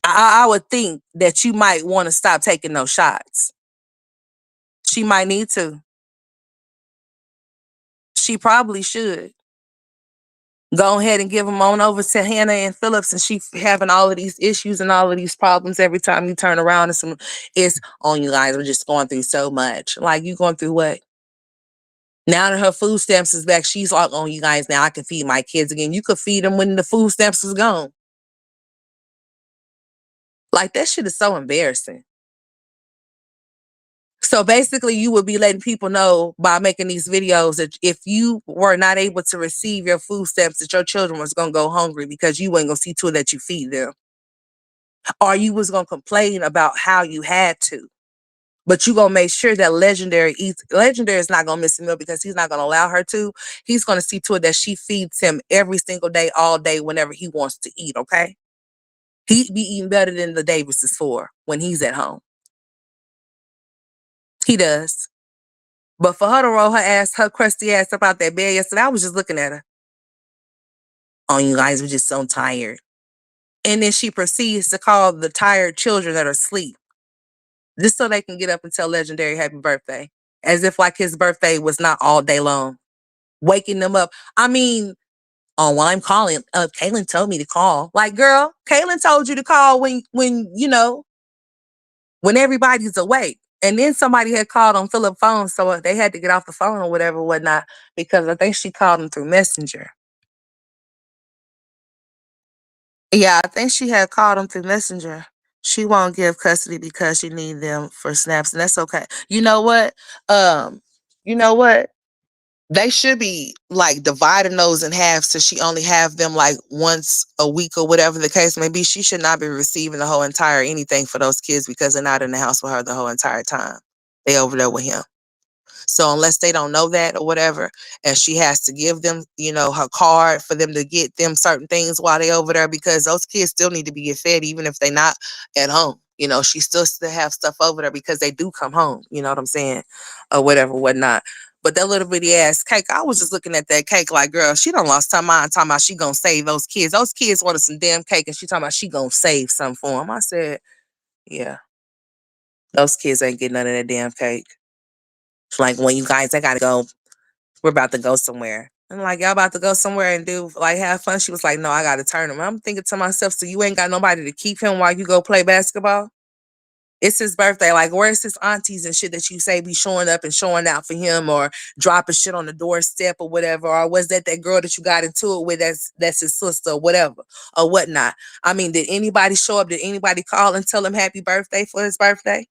I would think that you might want to stop taking those shots. She might need to. She probably should. Go ahead and give them on over to Hannah and Phillips, and she having all of these issues and all of these problems every time you turn around. And it's on you guys. We're just going through so much. Like, you going through what? Now that her food stamps is back, she's like, oh, you guys, now I can feed my kids again. You could feed them when the food stamps is gone. Like, that shit is so embarrassing. So basically, you would be letting people know by making these videos that if you were not able to receive your food stamps, that your children was going to go hungry because you weren't going to see to it that you feed them. Or you was going to complain about how you had to. But you going to make sure that Legendary eats. Legendary is not going to miss a meal because he's not going to allow her to. He's going to see to it that she feeds him every single day, all day, whenever he wants to eat, okay? He'd be eating better than the Davises for when he's at home. He does. But for her to roll her crusty ass up out that bed yesterday, I was just looking at her. Oh, you guys were just so tired. And then she proceeds to call the tired children that are asleep just so they can get up and tell Legendary happy birthday. As if like his birthday was not all day long. Waking them up. I mean, oh, well, I'm calling. Kaylin told me to call. Like, girl, Kaylin told you to call when when everybody's awake. And then somebody had called on Philip's phone, so they had to get off the phone or whatever, whatnot, because I think she called him through Messenger. Yeah, I think she had called him through Messenger. She won't give custody because she need them for snaps, and that's okay. You know what? Um, you know what? They should be like dividing those in half so she only have them like once a week or whatever the case may be. She should not be receiving the whole entire anything for those kids because they're not in the house with her the whole entire time. They over there with him. So unless they don't know that or whatever, and she has to give them, her card for them to get them certain things while they over there, because those kids still need to be get fed even if they not at home. She still have stuff over there because they do come home. You know what I'm saying, or whatever, whatnot. But that little bitty ass cake, I was just looking at that cake like, girl, she done lost her mind talking about she gonna save those kids. Those kids wanted some damn cake and she talking about she gonna save some for them. I said, yeah, those kids ain't getting none of that damn cake. It's like, when you guys, I gotta go. We're about to go somewhere. I'm like, y'all about to go somewhere and do, like, have fun? She was like, no, I gotta turn him. I'm thinking to myself, so you ain't got nobody to keep him while you go play basketball? It's his birthday. Like, where's his aunties and shit that you say be showing up and showing out for him, or dropping shit on the doorstep or whatever? Or was that girl that you got into it with that's his sister or whatever or whatnot? I mean, did anybody show up? Did anybody call and tell him happy birthday for his birthday?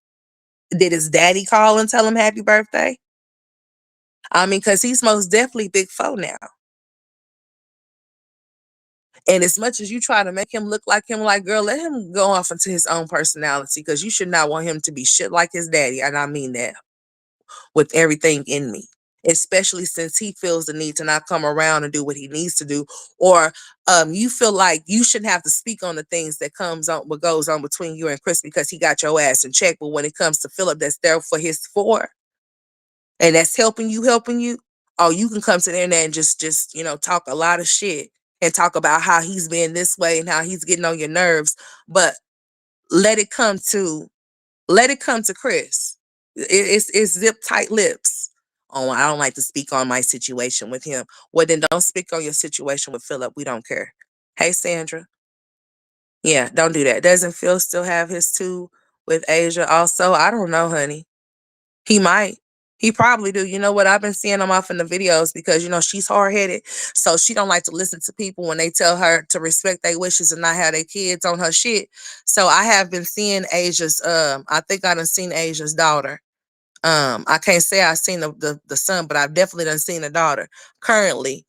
Did his daddy call and tell him happy birthday? I mean, because he's most definitely big four now. And as much as you try to make him look like him, like, girl, let him go off into his own personality, because you should not want him to be shit like his daddy. And I mean that with everything in me, especially since he feels the need to not come around and do what he needs to do. Or you feel like you shouldn't have to speak on the things that what goes on between you and Chris, because he got your ass in check. But when it comes to Philip, that's there for his four, and that's helping you. Oh, you can come to the internet and just talk a lot of shit and talk about how he's being this way and how he's getting on your nerves, but let it come to Chris. It's zip tight lips. Oh, I don't like to speak on my situation with him. Well, then don't speak on your situation with Philip. We don't care. Hey, Sandra. Yeah, don't do that. Doesn't Phil still have his two with Asia also? I don't know, honey. He might. He probably do. You know what? I've been seeing him off in the videos because, she's hard-headed. So she don't like to listen to people when they tell her to respect their wishes and not have their kids on her shit. So I have been seeing Asia's, I think I done seen Asia's daughter. I can't say I've seen the son, but I've definitely done seen the daughter currently.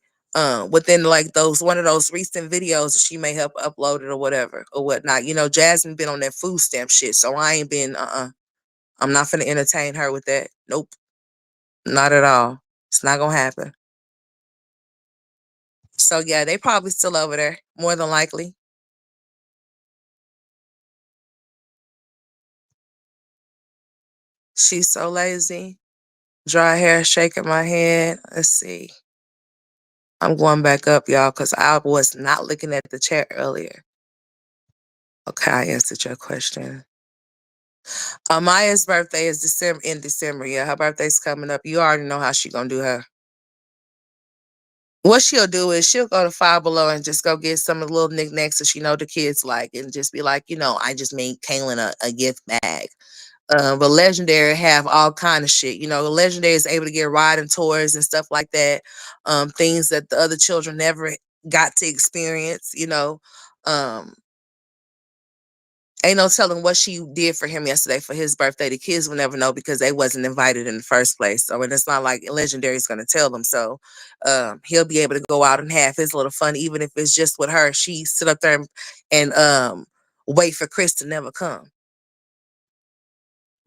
Within like one of those recent videos that she may have uploaded or whatever or whatnot. Jasmine been on that food stamp shit, so I ain't been I'm not finna entertain her with that. Nope. Not at all. It's not gonna happen. So yeah, they probably still over there, more than likely. She's so lazy. Dry hair, shaking my head. Let's see. I'm going back up, y'all, because I was not looking at the chat earlier. Okay, I answered your question. Maya's birthday is in December. Yeah, her birthday's coming up. You already know how she gonna do her. What she'll do is she'll go to Five Below and just go get some of the little knickknacks that she know the kids like, and just be like, I just made Kaylin a gift bag. But Legendary have all kind of shit. Legendary is able to get riding tours and stuff like that. Things that the other children never got to experience. Um, Ain't no telling what she did for him yesterday for his birthday. The kids will never know because they wasn't invited in the first place. So, and it's not like Legendary's going to tell them. So he'll be able to go out and have his little fun, even if it's just with her. She sit up there and wait for Chris to never come.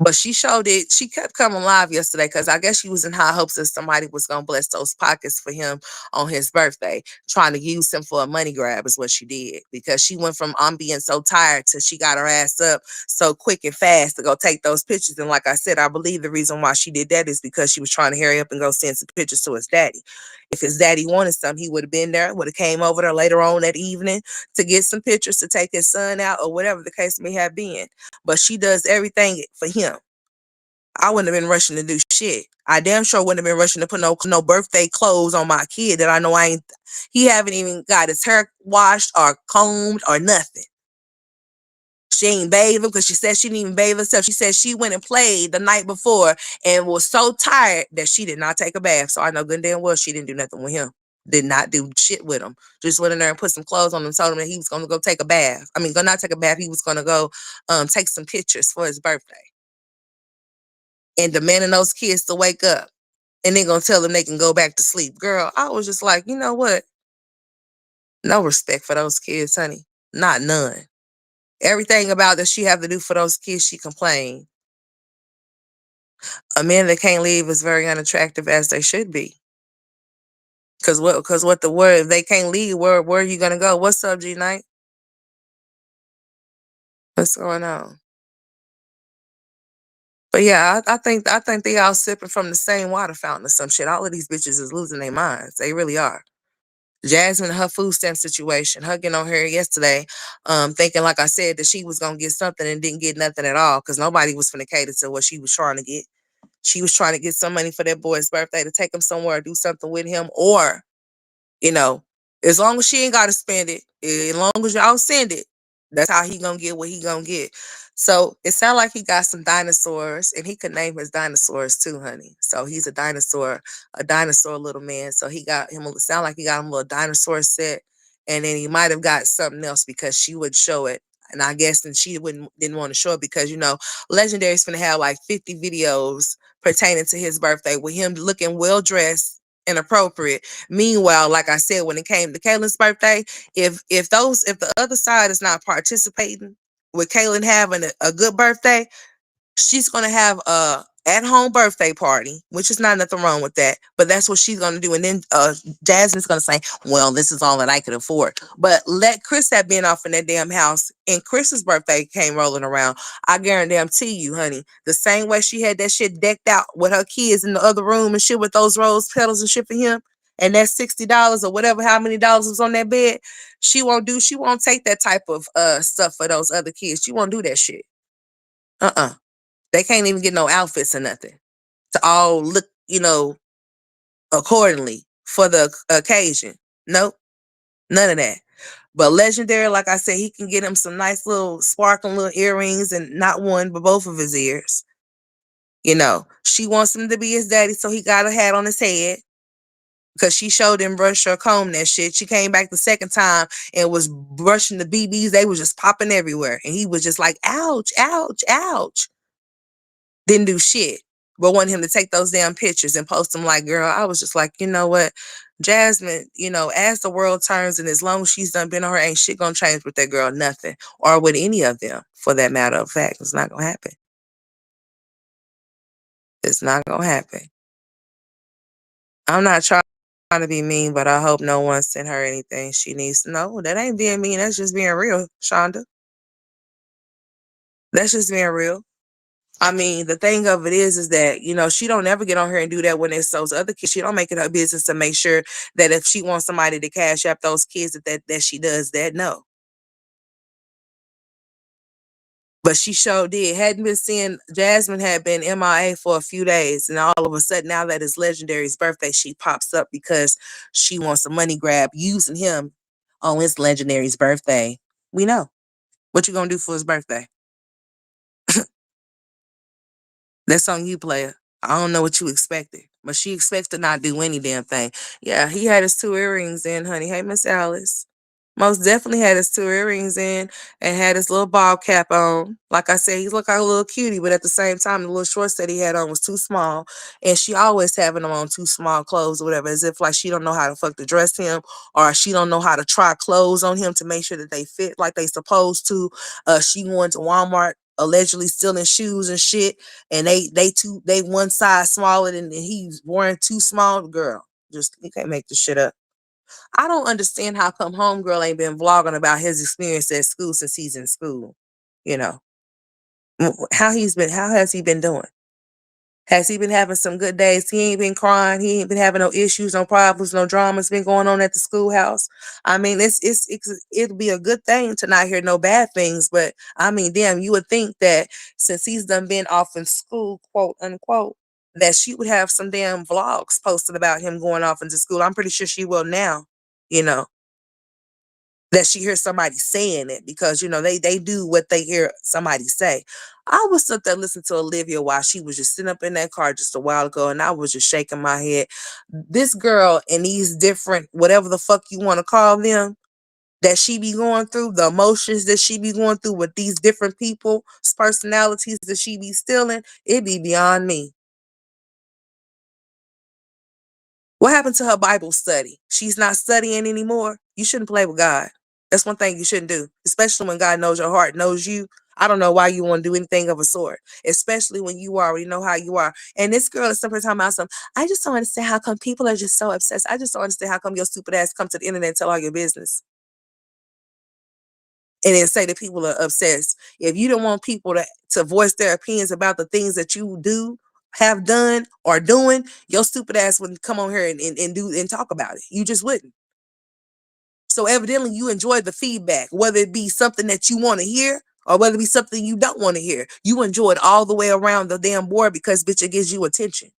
But she showed it. She kept coming live yesterday because I guess she was in high hopes that somebody was going to bless those pockets for him on his birthday, trying to use him for a money grab is what she did. Because she went from I'm being so tired to she got her ass up so quick and fast to go take those pictures. And like I said, I believe the reason why she did that is because she was trying to hurry up and go send some pictures to his daddy. If his daddy wanted some, he would have been there, would have came over there later on that evening to get some pictures to take his son out or whatever the case may have been. But she does everything for him. I wouldn't have been rushing to do shit. I damn sure wouldn't have been rushing to put no birthday clothes on my kid that I know he haven't even got his hair washed or combed or nothing. She ain't bathed him because she said she didn't even bathe herself. She said she went and played the night before and was so tired that she did not take a bath. So I know good and damn well she didn't do nothing with him. Did not do shit with him. Just went in there and put some clothes on him and told him that he was going to go take a bath. I mean, go not take a bath. He was going to go take some pictures for his birthday. And demanding those kids to wake up. And then gonna tell them they can go back to sleep. Girl, I was just like, you know what? No respect for those kids, honey. Not none. Everything about that she have to do for those kids, she complained. A man that can't leave is very unattractive, as they should be. Cause what the word, if they can't leave, where are you gonna go? What's up, G Night? What's going on? But yeah, I think they all sipping from the same water fountain or some shit. All of these bitches is losing their minds. They really are. Jasmine, her food stamp situation, her getting on here yesterday, thinking like I said that she was gonna get something and didn't get nothing at all because nobody was finna cater to what she was trying to get. She was trying to get some money for that boy's birthday to take him somewhere, do something with him, or you know, as long as she ain't got to spend it, as long as y'all send it, that's how he gonna get what he gonna get. So it sounds like he got some dinosaurs, and he could name his dinosaurs too, honey. So he's a dinosaur little man. So he got him. Sound like he got him a little dinosaur set, and then he might have got something else because she would show it. And I guess then she didn't want to show it because Legendary's gonna have like 50 videos pertaining to his birthday with him looking well dressed and appropriate. Meanwhile, like I said, when it came to Kaylin's birthday, if the other side is not participating with Kaylin having a good birthday, she's gonna have a at-home birthday party, which is not nothing wrong with that. But that's what she's gonna do. And then Jasmine's gonna say, well, this is all that I could afford. But let Chris have been off in that damn house and Chris's birthday came rolling around. I guarantee you, honey, the same way she had that shit decked out with her kids in the other room and shit with those rose petals and shit for him. And that $60 or whatever, how many dollars was on that bed, she won't take that type of stuff for those other kids. She won't do that shit. Uh-uh. They can't even get no outfits or nothing to all look, accordingly for the occasion. Nope, none of that. But Legendary, like I said, he can get him some nice little sparkling little earrings and not one, but both of his ears. She wants him to be his daddy, so he got a hat on his head because she showed him brush or comb that shit. She came back the second time and was brushing the BBs. They was just popping everywhere. And he was just like, ouch, ouch, ouch. Didn't do shit, but wanted him to take those damn pictures and post them. Like, girl, I was just like, you know what, Jasmine, as the world turns and as long as she's done been on her, ain't shit gonna change with that girl, nothing, or with any of them for that matter of fact. It's not gonna happen. It's not gonna happen. I'm not trying to be mean, but I hope no one sent her anything she needs to know. That ain't being mean, that's just being real, Shonda. That's just being real. I mean, the thing of it is that, she don't ever get on here and do that when it's those other kids. She don't make it her business to make sure that if she wants somebody to cash up those kids, that she does that. No. But she sure did. Hadn't been seeing Jasmine had been MIA for a few days. And all of a sudden, now that it's Legendary's birthday, she pops up because she wants a money grab using him on his Legendary's birthday. We know. What you gonna do for his birthday? That's on you, player. I don't know what you expected, but she expects to not do any damn thing. Yeah, he had his two earrings in, honey. Hey, Miss Alice. Most definitely had his two earrings in and had his little ball cap on. Like I said, he looked like a little cutie, but at the same time, the little shorts that he had on was too small. And she always having them on too small clothes or whatever, as if like she don't know how to fuck to dress him or she don't know how to try clothes on him to make sure that they fit like they supposed to. She went to Walmart allegedly stealing shoes and shit, and they one size smaller than he's wearing too small. Girl, just you can't make this shit up. I don't understand how come homegirl ain't been vlogging about his experience at school since he's in school. You know how has he been doing? Has he been having some good days? He ain't been crying. He ain't been having no issues, no problems, no dramas been going on at the schoolhouse. I mean, it'll be a good thing to not hear no bad things. But I mean, damn, you would think that since he's done been off in school, quote unquote, that she would have some damn vlogs posted about him going off into school. I'm pretty sure she will now. You know, that she hears somebody saying it because they do what they hear somebody say. I was sitting there listening to Olivia while she was just sitting up in that car just a while ago, and I was just shaking my head. This girl and these different whatever the fuck you want to call them that she be going through, the emotions that she be going through with these different people's personalities that she be stealing, it be beyond me. What happened to her Bible study? She's not studying anymore. You shouldn't play with God. That's one thing you shouldn't do, especially when God knows your heart, knows you. I don't know why you want to do anything of a sort, especially when you already know how you are. And this girl is simply talking about something. I just don't understand how come people are just so obsessed. I just don't understand how come your stupid ass come to the internet and tell all your business. And then say that people are obsessed. If you don't want people to voice their opinions about the things that you do, have done, or doing, your stupid ass wouldn't come on here and do and talk about it. You just wouldn't. So evidently you enjoy the feedback, whether it be something that you want to hear or whether it be something you don't want to hear. You enjoy it all the way around the damn board because bitch, it gives you attention.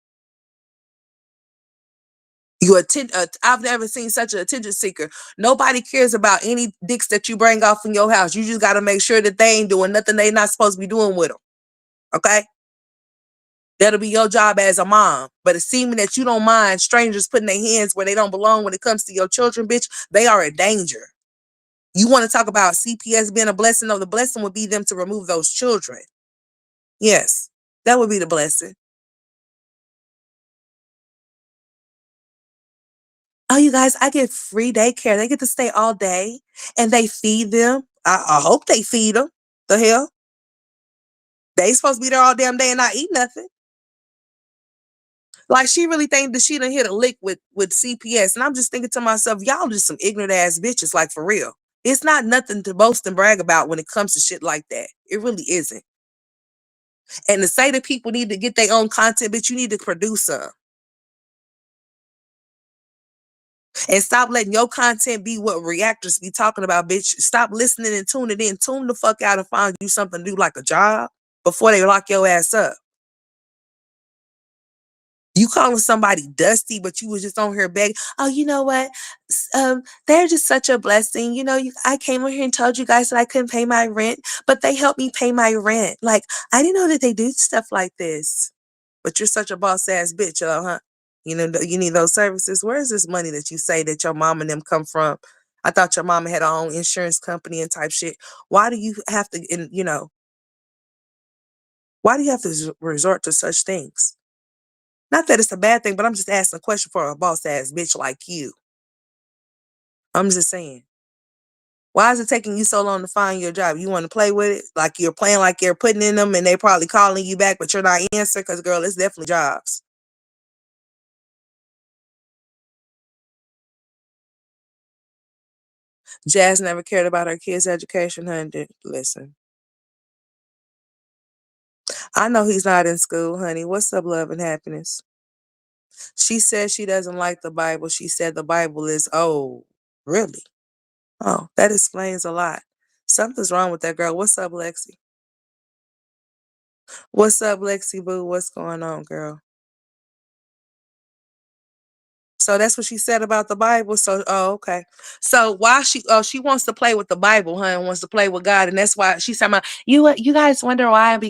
I've never seen such an attention seeker. Nobody cares about any dicks that you bring off in your house. You just got to make sure that they ain't doing nothing they not supposed to be doing with them. Okay? That'll be your job as a mom. But it's seeming that you don't mind strangers putting their hands where they don't belong when it comes to your children, bitch. They are a danger. You want to talk about CPS being a blessing? No, the blessing would be them to remove those children. Yes, that would be the blessing. Oh, you guys, I get free daycare. They get to stay all day and they feed them. I hope they feed them. The hell? They supposed to be there all damn day and not eat nothing. Like she really think that she done hit a lick with CPS. And I'm just thinking to myself, y'all just some ignorant ass bitches, like for real. It's not nothing to boast and brag about when it comes to shit like that. It really isn't. And to say that people need to get their own content, bitch, you need to produce some. And stop letting your content be what reactors be talking about, bitch. Stop listening and tuning in. Tune the fuck out and find you something to do like a job before they lock your ass up. You calling somebody dusty, but you was just on here begging. Oh, you know what? They're just such a blessing. You know, I came over here and told you guys that I couldn't pay my rent, but they helped me pay my rent. Like, I didn't know that they do stuff like this. But you're such a boss ass bitch, huh? You know, you need those services. Where is this money that you say that your mom and them come from? I thought your mama had her own insurance company and type shit. Why do you have to, why do you have to resort to such things? Not that it's a bad thing, but I'm just asking a question for a boss ass bitch like you. I'm just saying. Why is it taking you so long to find your job? You want to play with it? Like you're playing like you're putting in them and they probably calling you back, but you're not answering because, girl, it's definitely jobs. Jazz never cared about her kids' education, honey. Listen, I know he's not in school, honey. What's up, love and happiness? She says she doesn't like the Bible. She said the Bible is, oh, really? Oh, that explains a lot. Something's wrong with that girl. What's up, Lexi? What's up, Lexi Boo? What's going on, girl? So that's what she said about the Bible. So, oh, okay. So why she wants to play with the Bible, huh? And wants to play with God, and that's why she's talking about you. You guys wonder why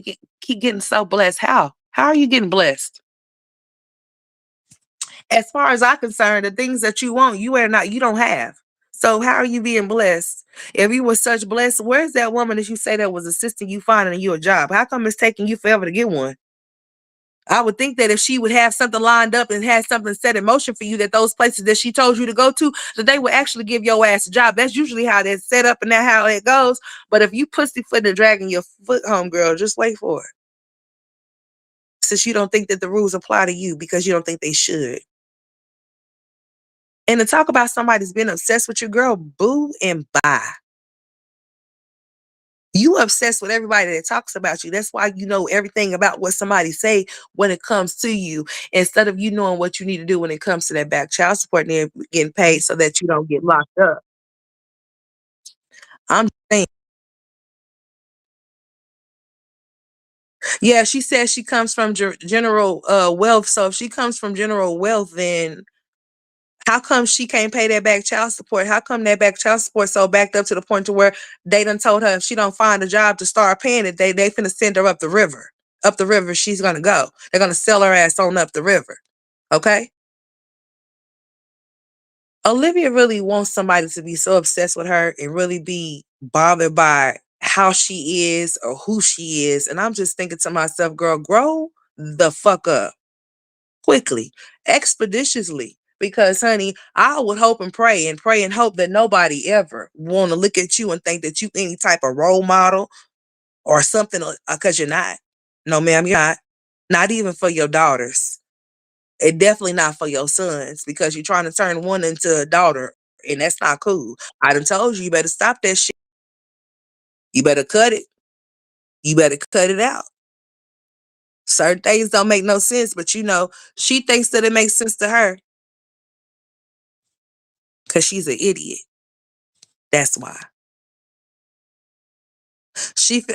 keep getting so blessed. How? How are you getting blessed? As far as I'm concerned, the things that you want, you don't have. So how are you being blessed? If you were such blessed, where's that woman that you say that was assisting you finding you a job? How come it's taking you forever to get one? I would think that if she would have something lined up and had something set in motion for you, that those places that she told you to go to, that they would actually give your ass a job. That's usually how they're set up and that's how it goes. But if you pussyfoot and dragging your foot home, girl, just wait for it. Since you don't think that the rules apply to you because you don't think they should. And to talk about somebody's been obsessed with your girl, boo and bye. You obsessed with everybody that talks about you. That's why you know everything about what somebody say when it comes to you, instead of you knowing what you need to do when it comes to that back child support and getting paid so that you don't get locked up. I'm saying, yeah, she says she comes from general wealth. So if she comes from general wealth, then how come she can't pay that back child support? How come that back child support so backed up to the point to where they done told her if she don't find a job to start paying it, they finna send her up the river. Up the river she's gonna go. They're gonna sell her ass on up the river. Okay? Olivia really wants somebody to be so obsessed with her and really be bothered by how she is or who she is. And I'm just thinking to myself, girl, grow the fuck up quickly, expeditiously. Because, honey, I would hope and pray and hope that nobody ever want to look at you and think that you any type of role model or something, because you're not. No, ma'am, you're not. Not even for your daughters. It definitely not for your sons, because you're trying to turn one into a daughter, and that's not cool. I done told you, you better stop that shit. You better cut it. You better cut it out. Certain things don't make no sense, but she thinks that it makes sense to her because she's an idiot. That's why.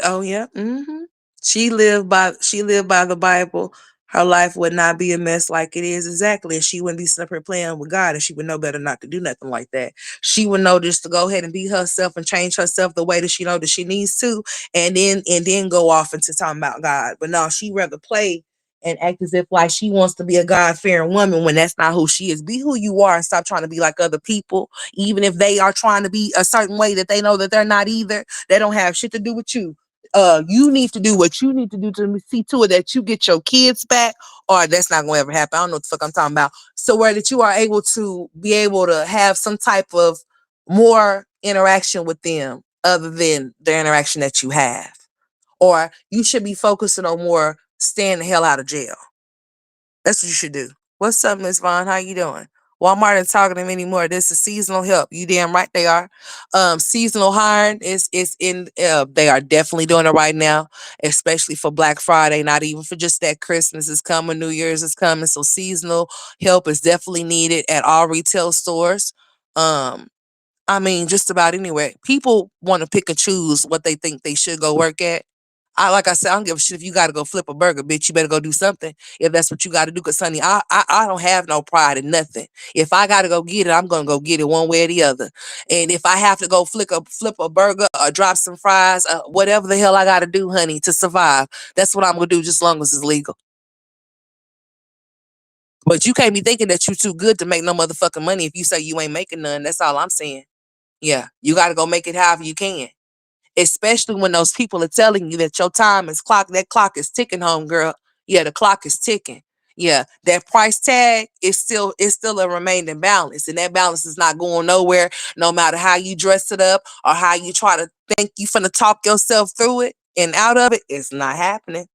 Oh yeah, She lived by the Bible. Her life would not be a mess like it is exactly, and she wouldn't be sitting up here playing with God, and she would know better not to do nothing like that. She would know just to go ahead and be herself and change herself the way that she know that she needs to, and then go off into talking about God. But no, she rather play and act as if like she wants to be a God-fearing woman when that's not who she is. Be who you are and stop trying to be like other people, even if they are trying to be a certain way that they know that they're not either. They don't have shit to do with you. You need to do what you need to do to see to it that you get your kids back, or that's not gonna ever happen. I don't know what the fuck I'm talking about. So where that you are able to be able to have some type of more interaction with them other than the interaction that you have. Or you should be focusing on more staying the hell out of jail. That's what you should do. What's up, Miss Vaughn? How you doing? Walmart ain't talking to me anymore. This is seasonal help. You damn right they are. Seasonal hiring is in. They are definitely doing it right now, especially for Black Friday. Not even for just that. Christmas is coming, New Year's is coming, so seasonal help is definitely needed at all retail stores. Um, I mean, just about anywhere. People want to pick and choose what they think they should go work at. Like I said, I don't give a shit if you got to go flip a burger, bitch. You better go do something if that's what you got to do. Cause honey, I don't have no pride in nothing. If I got to go get it, I'm gonna go get it one way or the other. And if I have to go flip a burger or drop some fries, whatever the hell I got to do, honey, to survive, that's what I'm gonna do, just as long as it's legal. But you can't be thinking that you too good to make no motherfucking money if you say you ain't making none. That's all I'm saying. Yeah, you got to go make it however you can, especially when those people are telling you that your time is that clock is ticking, home girl. Yeah, the clock is ticking. Yeah, that price tag is still a remaining balance, and that balance is not going nowhere, no matter how you dress it up or how you try to think you finna talk yourself through it and out of it. It's not happening.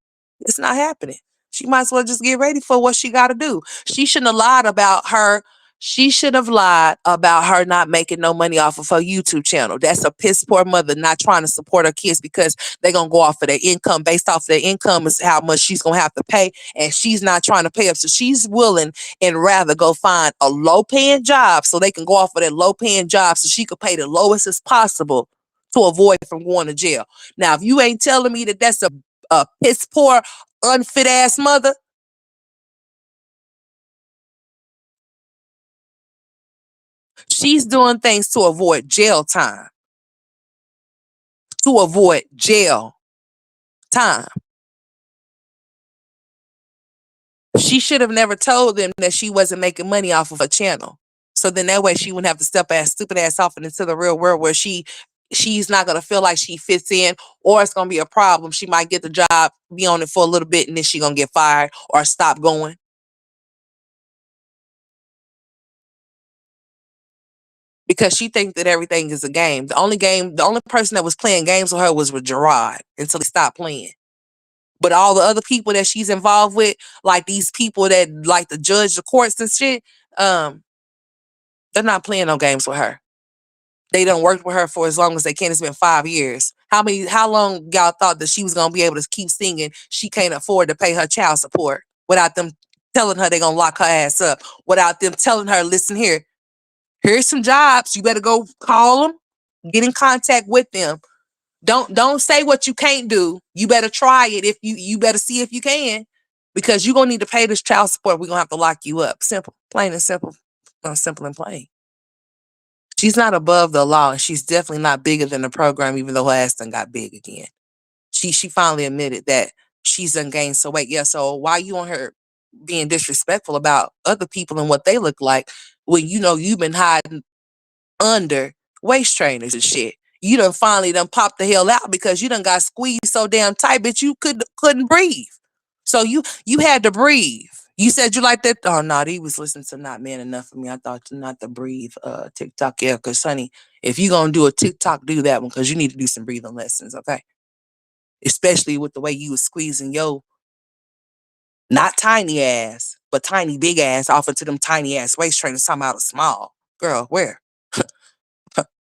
It's not happening. She might as well just get ready for what she got to do. She shouldn't have lied about her. She should have lied about her not making no money off of her YouTube channel. That's a piss poor mother not trying to support her kids because they're going to go off of their income. Based off their income is how much she's going to have to pay. And she's not trying to pay up. So she's willing and rather go find a low paying job so they can go off of that low paying job so she could pay the lowest as possible to avoid from going to jail. Now, if you ain't telling me that that's a piss poor, unfit ass mother, she's doing things to avoid jail time. To avoid jail time. She should have never told them that she wasn't making money off of a channel. So then that way she wouldn't have to stupid ass off into the real world where she's not gonna feel like she fits in, or it's gonna be a problem. She might get the job, be on it for a little bit, and then she gonna get fired or stop going. Because she thinks that everything is a game. The only person that was playing games with her was with Gerard until he stopped playing. But all the other people that she's involved with, like these people that like to judge the courts and shit, um, they're not playing no games with her. They done worked with her for as long as they can. It's been 5 years. How long y'all thought that she was gonna be able to keep singing? She can't afford to pay her child support without them telling her they're gonna lock her ass up. Without them telling her, listen here, here's some jobs. You better go call them, get in contact with them. Don't say what you can't do. You better try it. If you better see if you can, because you're gonna need to pay this child support. We're gonna have to lock you up. Simple, plain and simple, simple and plain. She's not above the law, and she's definitely not bigger than the program. Even though her ass done got big again, she finally admitted that she's done gained some weight. Yeah, so why you on her being disrespectful about other people and what they look like when you know you've been hiding under waist trainers and shit? You done finally done popped the hell out because you done got squeezed so damn tight, bitch, you couldn't breathe. So you had to breathe. You said you like that. Oh no, he was listening to Not Man Enough for Me. I thought to Not to Breathe TikTok. Yeah, because honey, if you gonna do a TikTok, do that one because you need to do some breathing lessons, okay? especially with the way you was squeezing your not tiny ass, but tiny big ass off into them tiny ass waist trainers, talking about a small. Girl, where?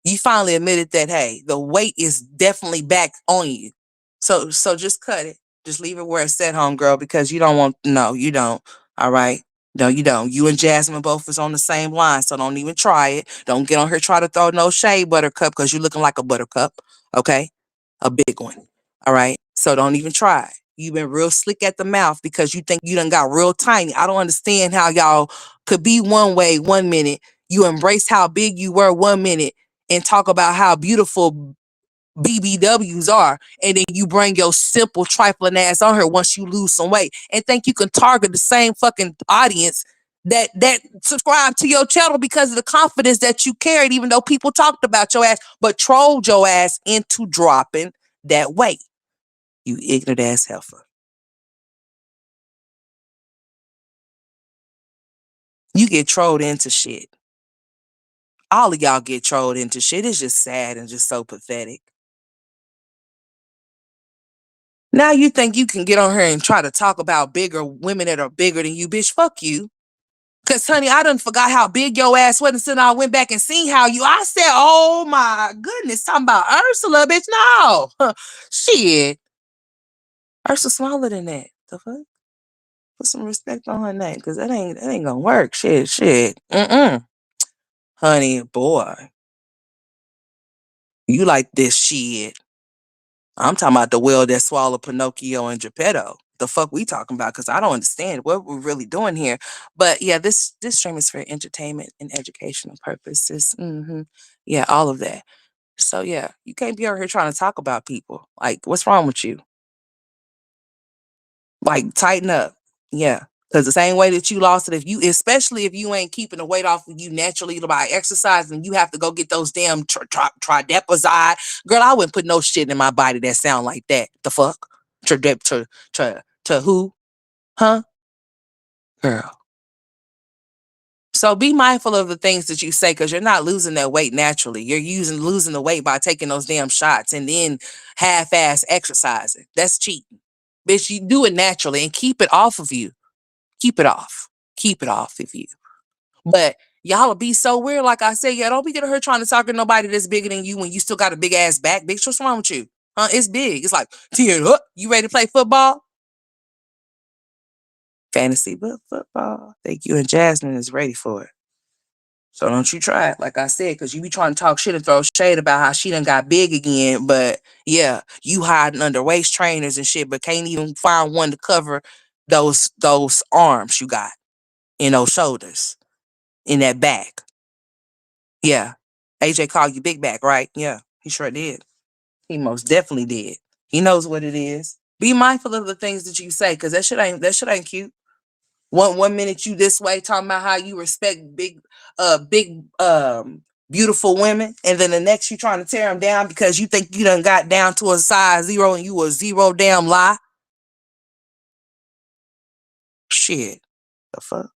You finally admitted that, hey, the weight is definitely back on you. So just cut it. Just leave it where it's at, homegirl, because you don't want, no, you don't. All right. No, you don't. You and Jasmine both is on the same line, so don't even try it. Don't get on here try to throw no shade, buttercup, because you're looking like a buttercup. Okay? A big one. All right. So don't even try. You've been real slick at the mouth because you think you done got real tiny. I don't understand how y'all could be one way 1 minute. You embrace how big you were 1 minute and talk about how beautiful BBWs are, and then you bring your simple trifling ass on here once you lose some weight and think you can target the same fucking audience that subscribe to your channel because of the confidence that you carried, even though people talked about your ass, but trolled your ass into dropping that weight. You ignorant ass heifer. You get trolled into shit. All of y'all get trolled into shit. It's just sad and just so pathetic. Now you think you can get on here and try to talk about bigger women that are bigger than you, bitch. Fuck you. Cause honey, I done forgot how big your ass was until I went back and seen how you. I said, oh my goodness, talking about Ursula, bitch. No. Shit. Ursula smaller than that. The fuck? Put some respect on her name, cause that ain't gonna work. Shit. Honey, boy. You like this shit. I'm talking about the whale that swallowed Pinocchio and Geppetto. The fuck we talking about? Because I don't understand what we're really doing here. But yeah, this stream is for entertainment and educational purposes. Yeah, all of that. So yeah, you can't be over here trying to talk about people. Like, what's wrong with you? Like, tighten up. Yeah. Because the same way that you lost it, especially if you ain't keeping the weight off of you naturally by exercising, you have to go get those damn tridepazide. Girl, I wouldn't put no shit in my body that sound like that. The fuck? To who? Huh? Girl. So be mindful of the things that you say, because you're not losing that weight naturally. You're losing the weight by taking those damn shots and then half-ass exercising. That's cheating. Bitch, you do it naturally and keep it off of you. Keep it off. Keep it off of you. But y'all will be so weird. Like I said, yeah, don't be getting her trying to talk to nobody that's bigger than you when you still got a big ass back. Bitch, what's wrong with you? Huh? It's big. It's like, you ready to play football? Fantasy football. Thank you. And Jasmine is ready for it. So don't you try it, like I said, because you be trying to talk shit and throw shade about how she done got big again. But yeah, you hiding under waist trainers and shit, but can't even find one to cover those arms you got in those shoulders, in that back. Yeah. AJ called you big back, right? Yeah, he sure did. He most definitely did. He knows what it is. Be mindful of the things that you say, because that shit ain't cute. One minute you this way talking about how you respect big beautiful women, and then the next you trying to tear them down because you think you done got down to a size 0 and you a 0 damn lie. Shit. The fuck?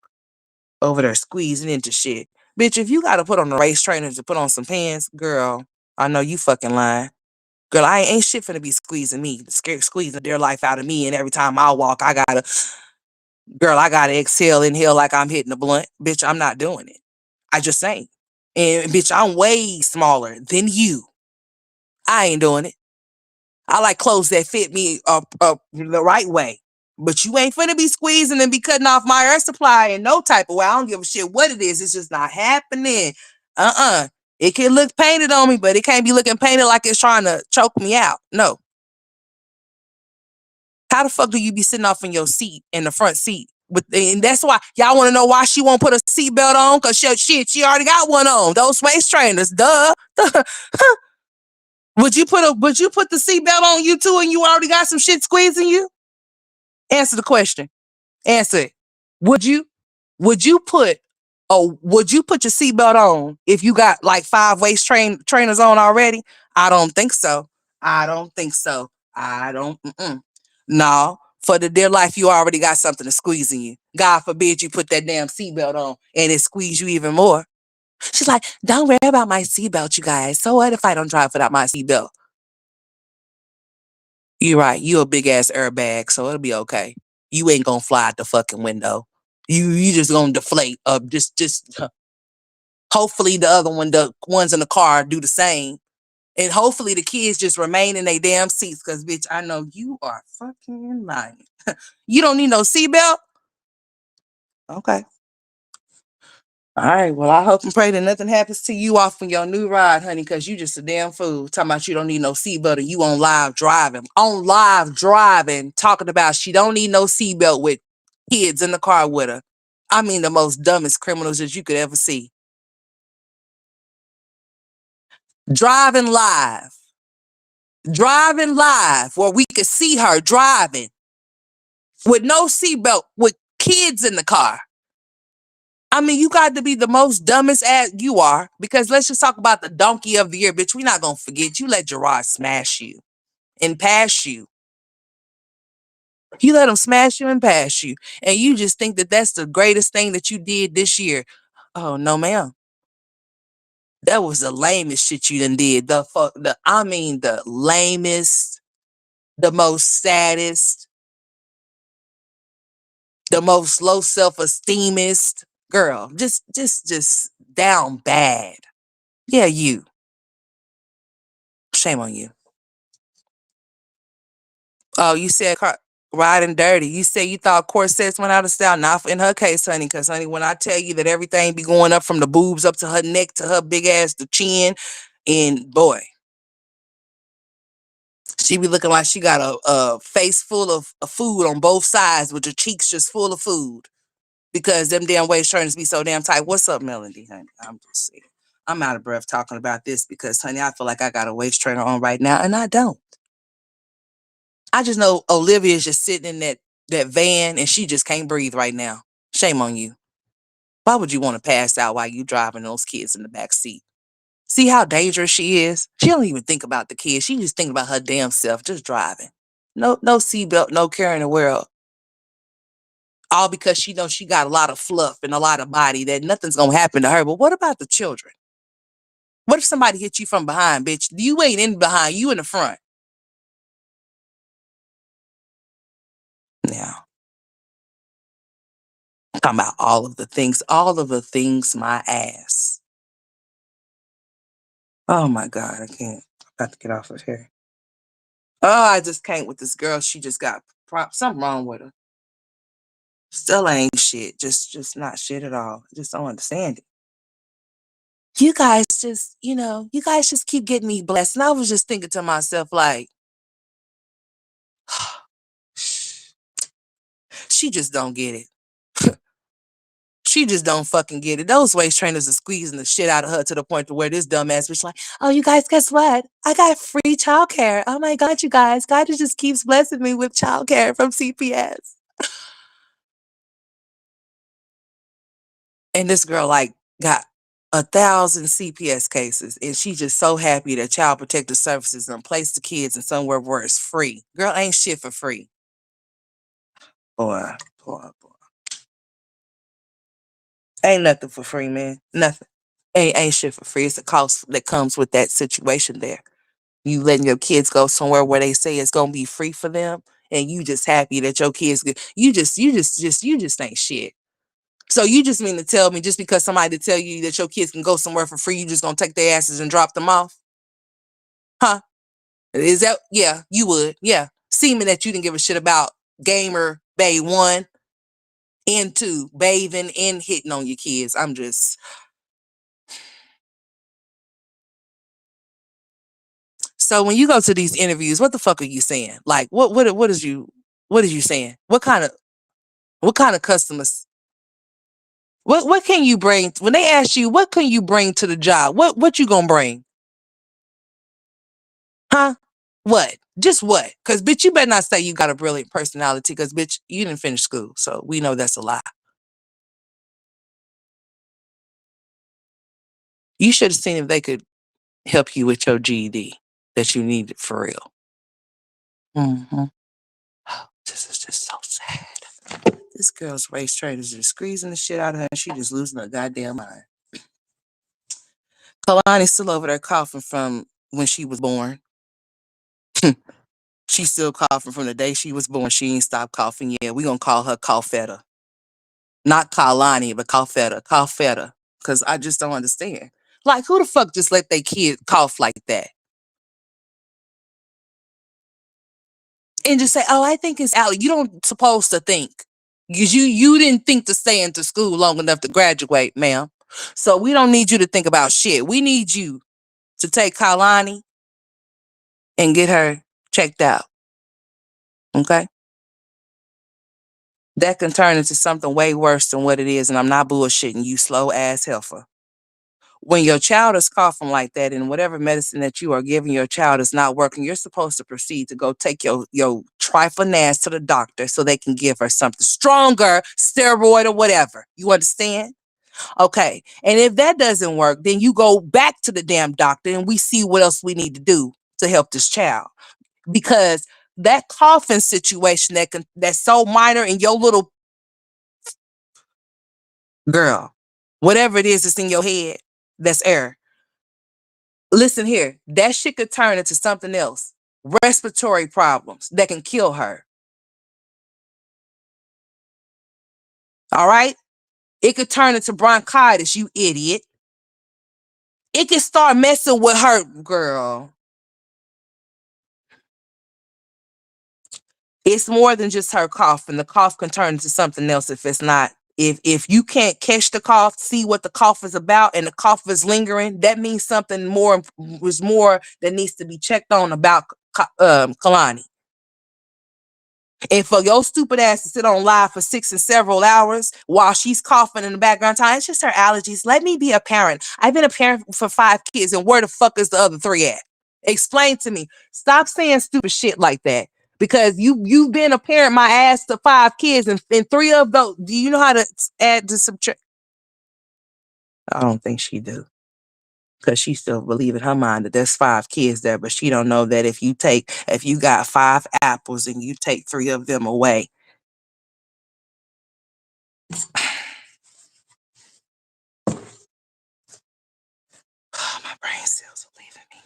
Over there squeezing into shit. Bitch, if you gotta put on the race trainers to put on some pants, girl, I know you fucking lying. Girl, I ain't shit finna be squeezing me, squeezing their life out of me, and every time I walk, I gotta exhale, inhale like I'm hitting a blunt. Bitch, I'm not doing it. I just ain't. And bitch, I'm way smaller than you. I ain't doing it. I like clothes that fit me up the right way. But you ain't finna be squeezing and be cutting off my air supply in no type of way. I don't give a shit what it is. It's just not happening. It can look painted on me, but it can't be looking painted like it's trying to choke me out. No. How the fuck do you be sitting off in your seat, in the front seat? And that's why y'all want to know why she won't put a seatbelt on, because she already got one on. Those waist trainers, duh. Would you put the seatbelt on you too, and you already got some shit squeezing you? Answer the question. Answer it. Would you? Would you put your seatbelt on if you got like 5 waist trainers on already? I don't think so. I don't think so. I don't. No, for the dear life, you already got something to squeeze in you. God forbid you put that damn seatbelt on and it squeeze you even more. She's like, don't worry about my seatbelt, you guys. So what if I don't drive without my seatbelt? You're right. You a big ass airbag, so it'll be okay. You ain't gonna fly out the fucking window. You just gonna deflate. Just hopefully the other one, the ones in the car, do the same, and hopefully the kids just remain in their damn seats. Cause bitch, I know you are fucking lying. You don't need no seatbelt. Okay. All right. Well, I hope and pray that nothing happens to you off on your new ride, honey, because you just a damn fool. Talking about you don't need no seatbelt and you on live driving. On live driving, talking about she don't need no seatbelt with kids in the car with her. I mean, the most dumbest criminals that you could ever see. Driving live. Driving live where we could see her driving with no seatbelt with kids in the car. I mean, you got to be the most dumbest ass you are, because let's just talk about the donkey of the year, bitch. We're not going to forget. You let Gerard smash you and pass you. You let him smash you and pass you. And you just think that that's the greatest thing that you did this year. Oh, no, ma'am. That was the lamest shit you done did. The lamest, the most saddest, the most low self-esteemist girl. Just down bad. Yeah, you. Shame on you. Oh, you said riding dirty. You said you thought corsets went out of style. Not in her case, honey, because, honey, when I tell you that everything be going up from the boobs up to her neck to her big ass, the chin, and boy, she be looking like she got a face full of food on both sides with her cheeks just full of food because them damn waist trainers be so damn tight. What's up, Melody, honey? I'm just saying. I'm out of breath talking about this because, honey, I feel like I got a waist trainer on right now, and I don't. I just know Olivia's just sitting in that van and she just can't breathe right now. Shame on you. Why would you want to pass out while you driving those kids in the back seat? See how dangerous she is? She don't even think about the kids. She just think about her damn self, just driving. No seatbelt, no care in the world. All because she knows she got a lot of fluff and a lot of body that nothing's gonna happen to her. But what about the children? What if somebody hit you from behind, bitch? You ain't in behind, you in the front. Now, I'm talking about all of the things my ass. Oh my God, I can't. I'm about to get off of here. Oh, I just can't with this girl. She just got something wrong with her. Still ain't shit. Just not shit at all. I just don't understand it. You guys just, you guys just keep getting me blessed. And I was just thinking to myself, like, she just don't get it. She just don't fucking get it. Those waist trainers are squeezing the shit out of her to the point to where this dumbass bitch like, oh, you guys, guess what? I got free childcare. Oh my God, you guys. God just keeps blessing me with childcare from CPS. And this girl like got 1,000 CPS cases, and she just so happy that Child Protective Services done placed the kids in somewhere where it's free. Girl, ain't shit for free. Boy, boy, boy. Ain't nothing for free, man. Nothing. Ain't shit for free. It's a cost that comes with that situation there. You letting your kids go somewhere where they say it's gonna be free for them, and you just happy that your kids get you just ain't shit. So you just mean to tell me just because somebody tell you that your kids can go somewhere for free, you just gonna take their asses and drop them off? Huh? Is that, yeah, you would. Yeah. Seeming that you didn't give a shit about Gamer Bay 1 and 2, bathing and hitting on your kids. I'm just so when you go to these interviews, what the fuck are you saying? Like what is you saying? What kind of customers, what can you bring when they ask you what can you bring to the job? What you gonna bring? Huh? What? Just what? Because, bitch, you better not say you got a brilliant personality because, bitch, you didn't finish school. So we know that's a lie. You should have seen if they could help you with your GED that you needed for real. Mm-hmm. This is just so sad. This girl's race trainer is just squeezing the shit out of her and she just losing her goddamn mind. Kalani's still over there coughing from when she was born. She's still coughing from the day she was born. She ain't stopped coughing yet. We gonna call her Coughetta. Not Kalani, but Coughetta. Coughetta. Because I just don't understand. Like, who the fuck just let their kid cough like that? And just say, oh, I think it's out. You don't supposed to think. Because you didn't think to stay into school long enough to graduate, ma'am. So we don't need you to think about shit. We need you to take Kalani and get her checked out. Okay? That can turn into something way worse than what it is. And I'm not bullshitting you, slow ass heifer. When your child is coughing like that and whatever medicine that you are giving your child is not working, you're supposed to proceed to go take your trifling ass to the doctor so they can give her something stronger, steroid or whatever. You understand? Okay. And if that doesn't work, then you go back to the damn doctor and we see what else we need to do to help this child. Because that coughing situation that's so minor in your little girl, whatever it is that's in your head, that's error. Listen here, that shit could turn into something else. Respiratory problems that can kill her. All right? It could turn into bronchitis, you idiot. It could start messing with her, girl. It's more than just her cough, and the cough can turn into something else if it's not. If you can't catch the cough, see what the cough is about, and the cough is lingering, that means something more that needs to be checked on about Kalani. And for your stupid ass to sit on live for 6 and several hours while she's coughing in the background time, it's just her allergies. Let me be a parent. I've been a parent for 5 kids, and where the fuck is the other 3 at? Explain to me. Stop saying stupid shit like that. Because you've been a parent my ass to 5 kids, and 3 of those, do you know how to add to subtract? I don't think she do. Because she still believe in her mind that there's 5 kids there, but she don't know that if you got 5 apples and you take 3 of them away. My brain cells are leaving me.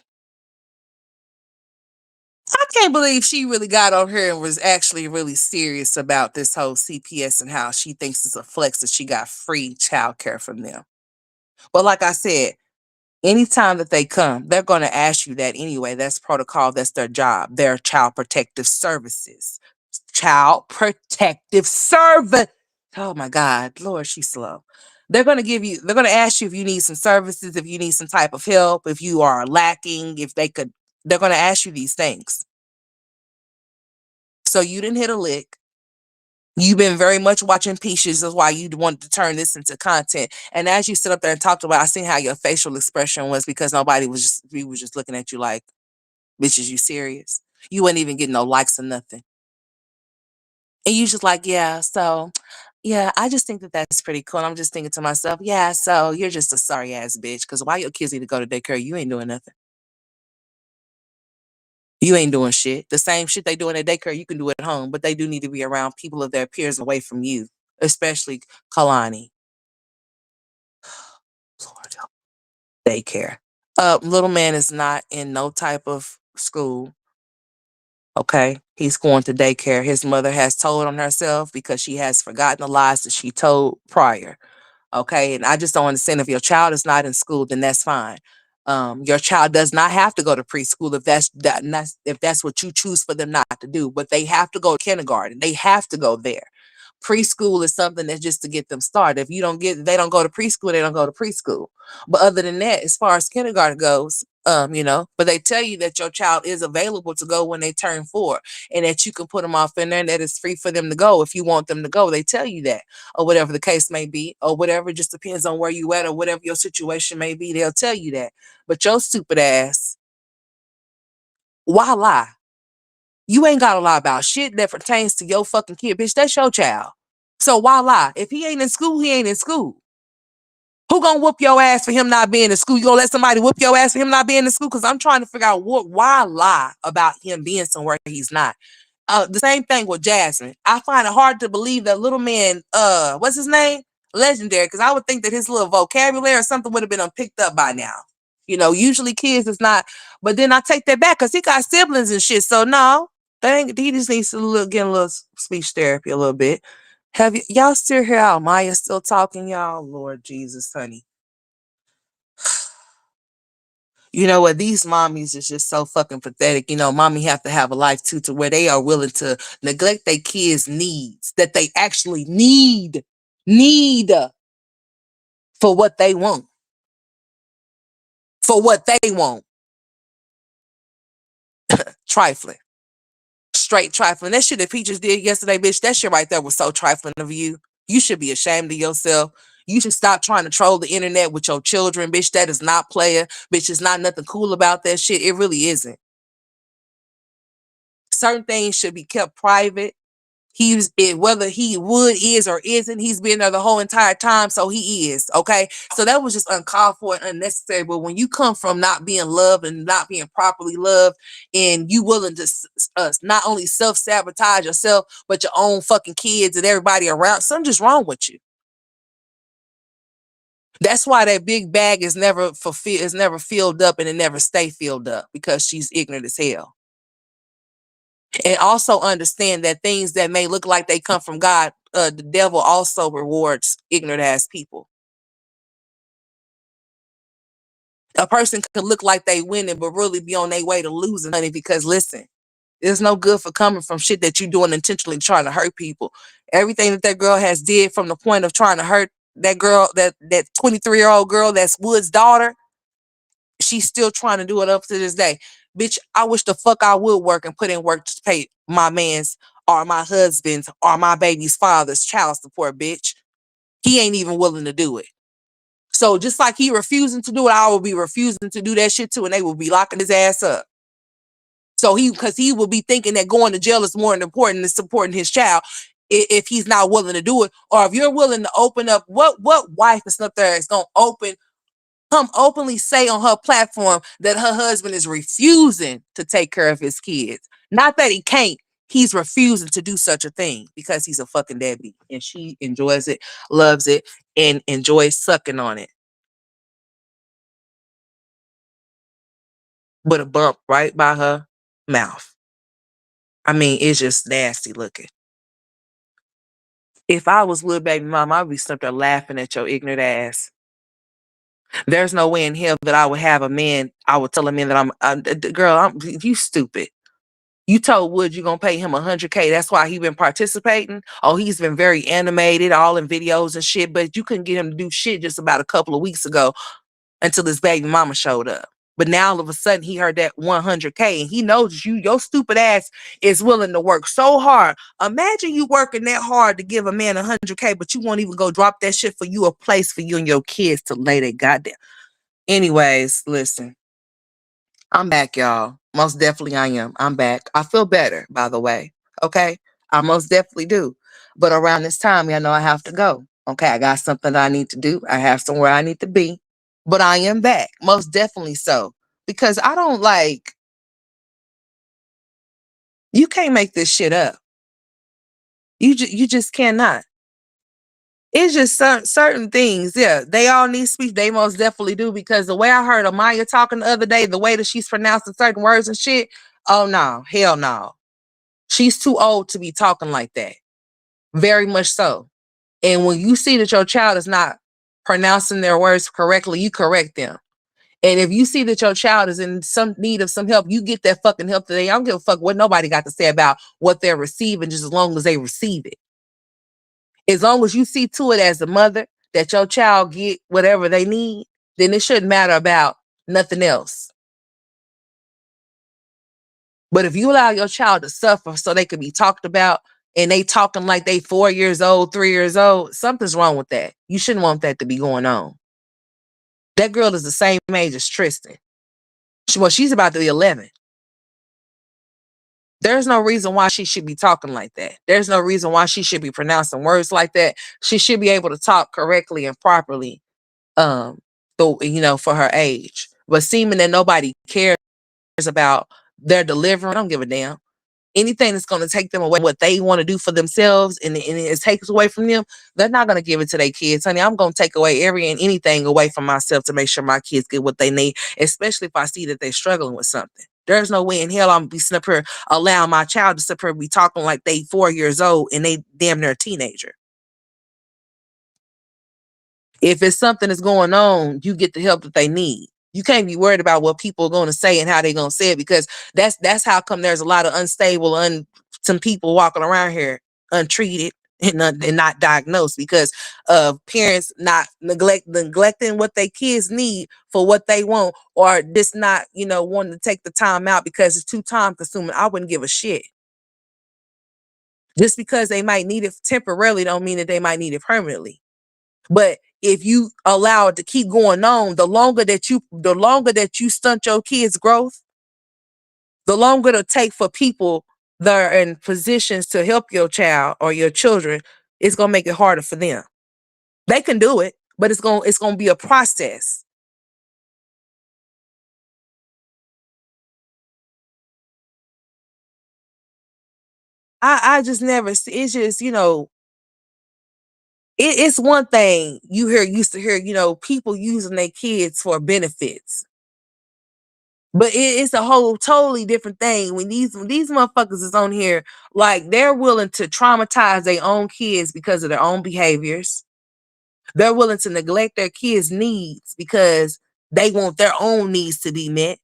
I can't believe she really got on here and was actually really serious about this whole CPS and how she thinks it's a flex that she got free childcare from them. But like I said, anytime that they come, they're going to ask you that anyway. That's protocol. That's their job. They're child protective services. Child protective service. Oh my God, Lord, she's slow. They're going to ask you if you need some services, if you need some type of help, if you are lacking, they're going to ask you these things. So you didn't hit a lick. You've been very much watching Peaches. That's why you wanted to turn this into content. And as you sit up there and talked about, I seen how your facial expression was because we was just looking at you like, bitch, is you serious? You wasn't even getting no likes or nothing. And you just like, yeah, so, yeah, I just think that that's pretty cool. And I'm just thinking to myself, yeah, so you're just a sorry ass bitch. Because why your kids need to go to daycare, you ain't doing nothing. You ain't doing shit. The same shit they do in at daycare, you can do at home, but they do need to be around people of their peers away from you, especially Kalani. Lord help. Daycare. Little man is not in no type of school. Okay. He's going to daycare. His mother has told on herself because she has forgotten the lies that she told prior. Okay. And I just don't understand, if your child is not in school, then that's fine. Your child does not have to go to preschool if that's what you choose for them not to do, but they have to go to kindergarten. They have to go there. Preschool is something that's just to get them started. If they don't go to preschool, they don't go to preschool. But other than that, as far as kindergarten goes, but they tell you that your child is available to go when they turn 4, and that you can put them off in there and that it's free for them to go if you want them to go. They tell you that, or whatever the case may be, or whatever. It just depends on where you at or whatever your situation may be. They'll tell you that. But your stupid ass, why lie? You ain't got to lie about shit that pertains to your fucking kid, bitch. That's your child. So why lie? If he ain't in school, he ain't in school. Who gonna whoop your ass for him not being in school? You gonna let somebody whoop your ass for him not being in school? Because I'm trying to figure out why lie about him being somewhere he's not. The same thing with Jasmine. I find it hard to believe that little man, what's his name? Legendary, because I would think that his little vocabulary or something would have been picked up by now. Usually kids is not, but then I take that back because he got siblings and shit. So no, He just needs to get a little speech therapy a little bit. Have y'all still hear how Maya still talking, y'all? Lord Jesus, honey. You know what? These mommies is just so fucking pathetic. You know, mommy have to have a life too, to where they are willing to neglect their kids' needs that they actually need for what they want. For what they want. Trifling. Straight trifling. That shit that Peaches did yesterday, bitch, that shit right there was so trifling of you. You should be ashamed of yourself. You should stop trying to troll the internet with your children, bitch. That is not player. Bitch, it's not nothing cool about that shit. It really isn't. Certain things should be kept private. Whether he is or isn't, he's been there the whole entire time, so he is, okay? So that was just uncalled for and unnecessary. But when you come from not being loved and not being properly loved, and you willing to not only self-sabotage yourself, but your own fucking kids and everybody around, something's just wrong with you. That's why that big bag is never filled up, and it never stay filled up, because she's ignorant as hell. And also understand that things that may look like they come from God, the devil also rewards ignorant ass people. A person could look like they winning, but really be on their way to losing, honey, because listen, it's no good for coming from shit that you doing intentionally trying to hurt people. Everything that girl has did from the point of trying to hurt that girl, that 23-year-old girl that's Wood's daughter, she's still trying to do it up to this day. Bitch, I wish the fuck I would work and put in work to pay my man's or my husband's or my baby's father's child support, bitch. He ain't even willing to do it. So just like he refusing to do it, I will be refusing to do that shit too, and they will be locking his ass up. So because he will be thinking that going to jail is more important than supporting his child if he's not willing to do it. Or if you're willing to open up, what wife is up there is going to come openly say on her platform that her husband is refusing to take care of his kids? Not that he can't. He's refusing to do such a thing because he's a fucking deadbeat, and she enjoys it, loves it, and enjoys sucking on it. But a bump right by her mouth. I mean, it's just nasty looking. If I was Lil Baby Mom, I'd be stuck there laughing at your ignorant ass. There's no way in hell that I would have a man, I would tell a man that you stupid. You told Wood you're going to pay him $100K. That's why he been participating. Oh, he's been very animated, all in videos and shit, but you couldn't get him to do shit just about a couple of weeks ago until his baby mama showed up. But now all of a sudden he heard that $100K, and he knows your stupid ass is willing to work so hard. Imagine you working that hard to give a man $100K, but you won't even go drop that shit for you a place for you and your kids to lay their goddamn. Anyways, listen. I'm back, y'all. Most definitely I am. I'm back. I feel better, by the way. Okay? I most definitely do. But around this time, y'all know I have to go. Okay? I got something that I need to do. I have somewhere I need to be. But I am back. Most definitely so. Because I don't you can't make this shit up. You just cannot. It's just certain things. Yeah, they all need speech. They most definitely do, because the way I heard Amaya talking the other day, the way that she's pronouncing certain words and shit, oh no, hell no. She's too old to be talking like that. Very much so. And when you see that your child is not pronouncing their words correctly, you correct them. And if you see that your child is in some need of some help, you get that fucking help today. I don't give a fuck what nobody got to say about what they're receiving, just as long as they receive it. As long as you see to it as a mother that your child get whatever they need, then it shouldn't matter about nothing else. But if you allow your child to suffer so they can be talked about, and they talking like they 4 years old, 3 years old, something's wrong with that. You shouldn't want that to be going on. That girl is the same age as Tristan. She's about to be 11. There's no reason why she should be talking like that. There's no reason why she should be pronouncing words like that. She should be able to talk correctly and properly, for her age. But seeming that nobody cares about their delivery, I don't give a damn. Anything that's going to take them away what they want to do for themselves, and it takes away from them, they're not going to give it to their kids. Honey, I'm going to take away anything away from myself to make sure my kids get what they need, especially if I see that they're struggling with something. There's no way in hell I'm gonna be sitting up here allowing my child to sit up here be talking like they 4 years old and they damn near a teenager. If it's something that's going on, you get the help that they need. You can't be worried about what people are going to say and how they're going to say it, because that's how come there's a lot of unstable, some people walking around here untreated and not diagnosed, because of parents not neglecting what their kids need for what they want, or just not, wanting to take the time out because it's too time consuming. I wouldn't give a shit. Just because they might need it temporarily don't mean that they might need it permanently. But if you allow it to keep going on, the longer that you stunt your kids' growth, the longer it'll take for people that are in positions to help your child or your children, it's gonna make it harder for them. They can do it, but it's gonna be a process. I just never see. It's just, it's one thing used to hear, people using their kids for benefits. But it's a whole totally different thing when these motherfuckers is on here, like, they're willing to traumatize their own kids because of their own behaviors. They're willing to neglect their kids' needs because they want their own needs to be met.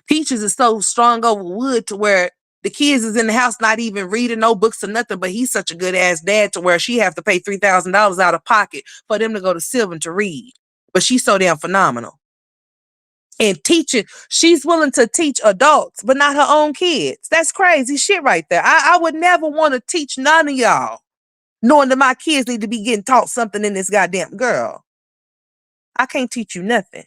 Peaches is so strong over Wood to where the kids is in the house not even reading no books or nothing, but he's such a good ass dad to where she have to pay $3,000 out of pocket for them to go to Sylvan to read. But she's so damn phenomenal. And teaching, she's willing to teach adults, but not her own kids. That's crazy shit right there. I would never want to teach none of y'all, knowing that my kids need to be getting taught something in this goddamn girl. I can't teach you nothing.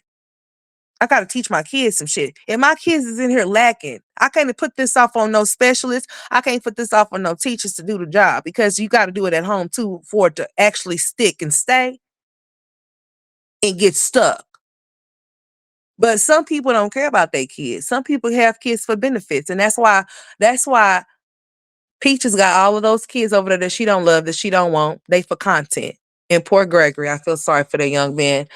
I gotta teach my kids some shit. If my kids is in here lacking, I can't put this off on no specialist. I can't put this off on no teachers to do the job, because you got to do it at home too for it to actually stick and stay and get stuck. But some people don't care about their kids. Some people have kids for benefits, and that's why Peaches got all of those kids over there that she don't love, that she don't want. They for content. And poor Gregory, I feel sorry for that young man.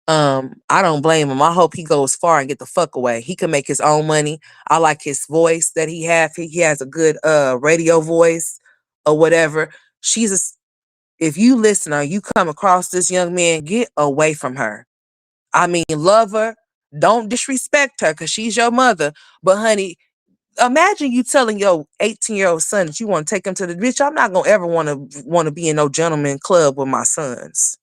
I don't blame him. I hope he goes far and get the fuck away. He can make his own money. I like his voice that he have. He has a good radio voice or whatever. If you listen or you come across this young man, get away from her. I mean, love her. Don't disrespect her because she's your mother. But honey, imagine you telling your 18-year-old son that you want to take him to the bitch. I'm not gonna ever want to be in no gentleman club with my sons.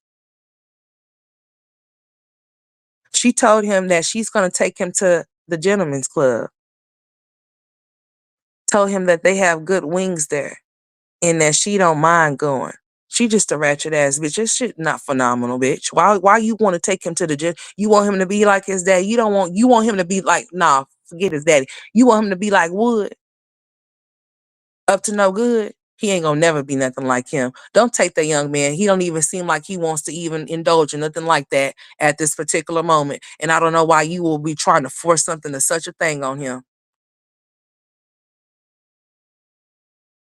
She told him that she's gonna take him to the gentleman's club. Told him that they have good wings there and that she don't mind going. She just a ratchet ass bitch. This shit not phenomenal, bitch. Why you want to take him to the gym? You want him to be like his dad. You want him to be like, nah, forget his daddy. You want him to be like Wood, up to no good. He ain't gonna never be nothing like him. Don't take that young man. He don't even seem like he wants to even indulge in nothing like that at this particular moment. And I don't know why you will be trying to force something to such a thing on him.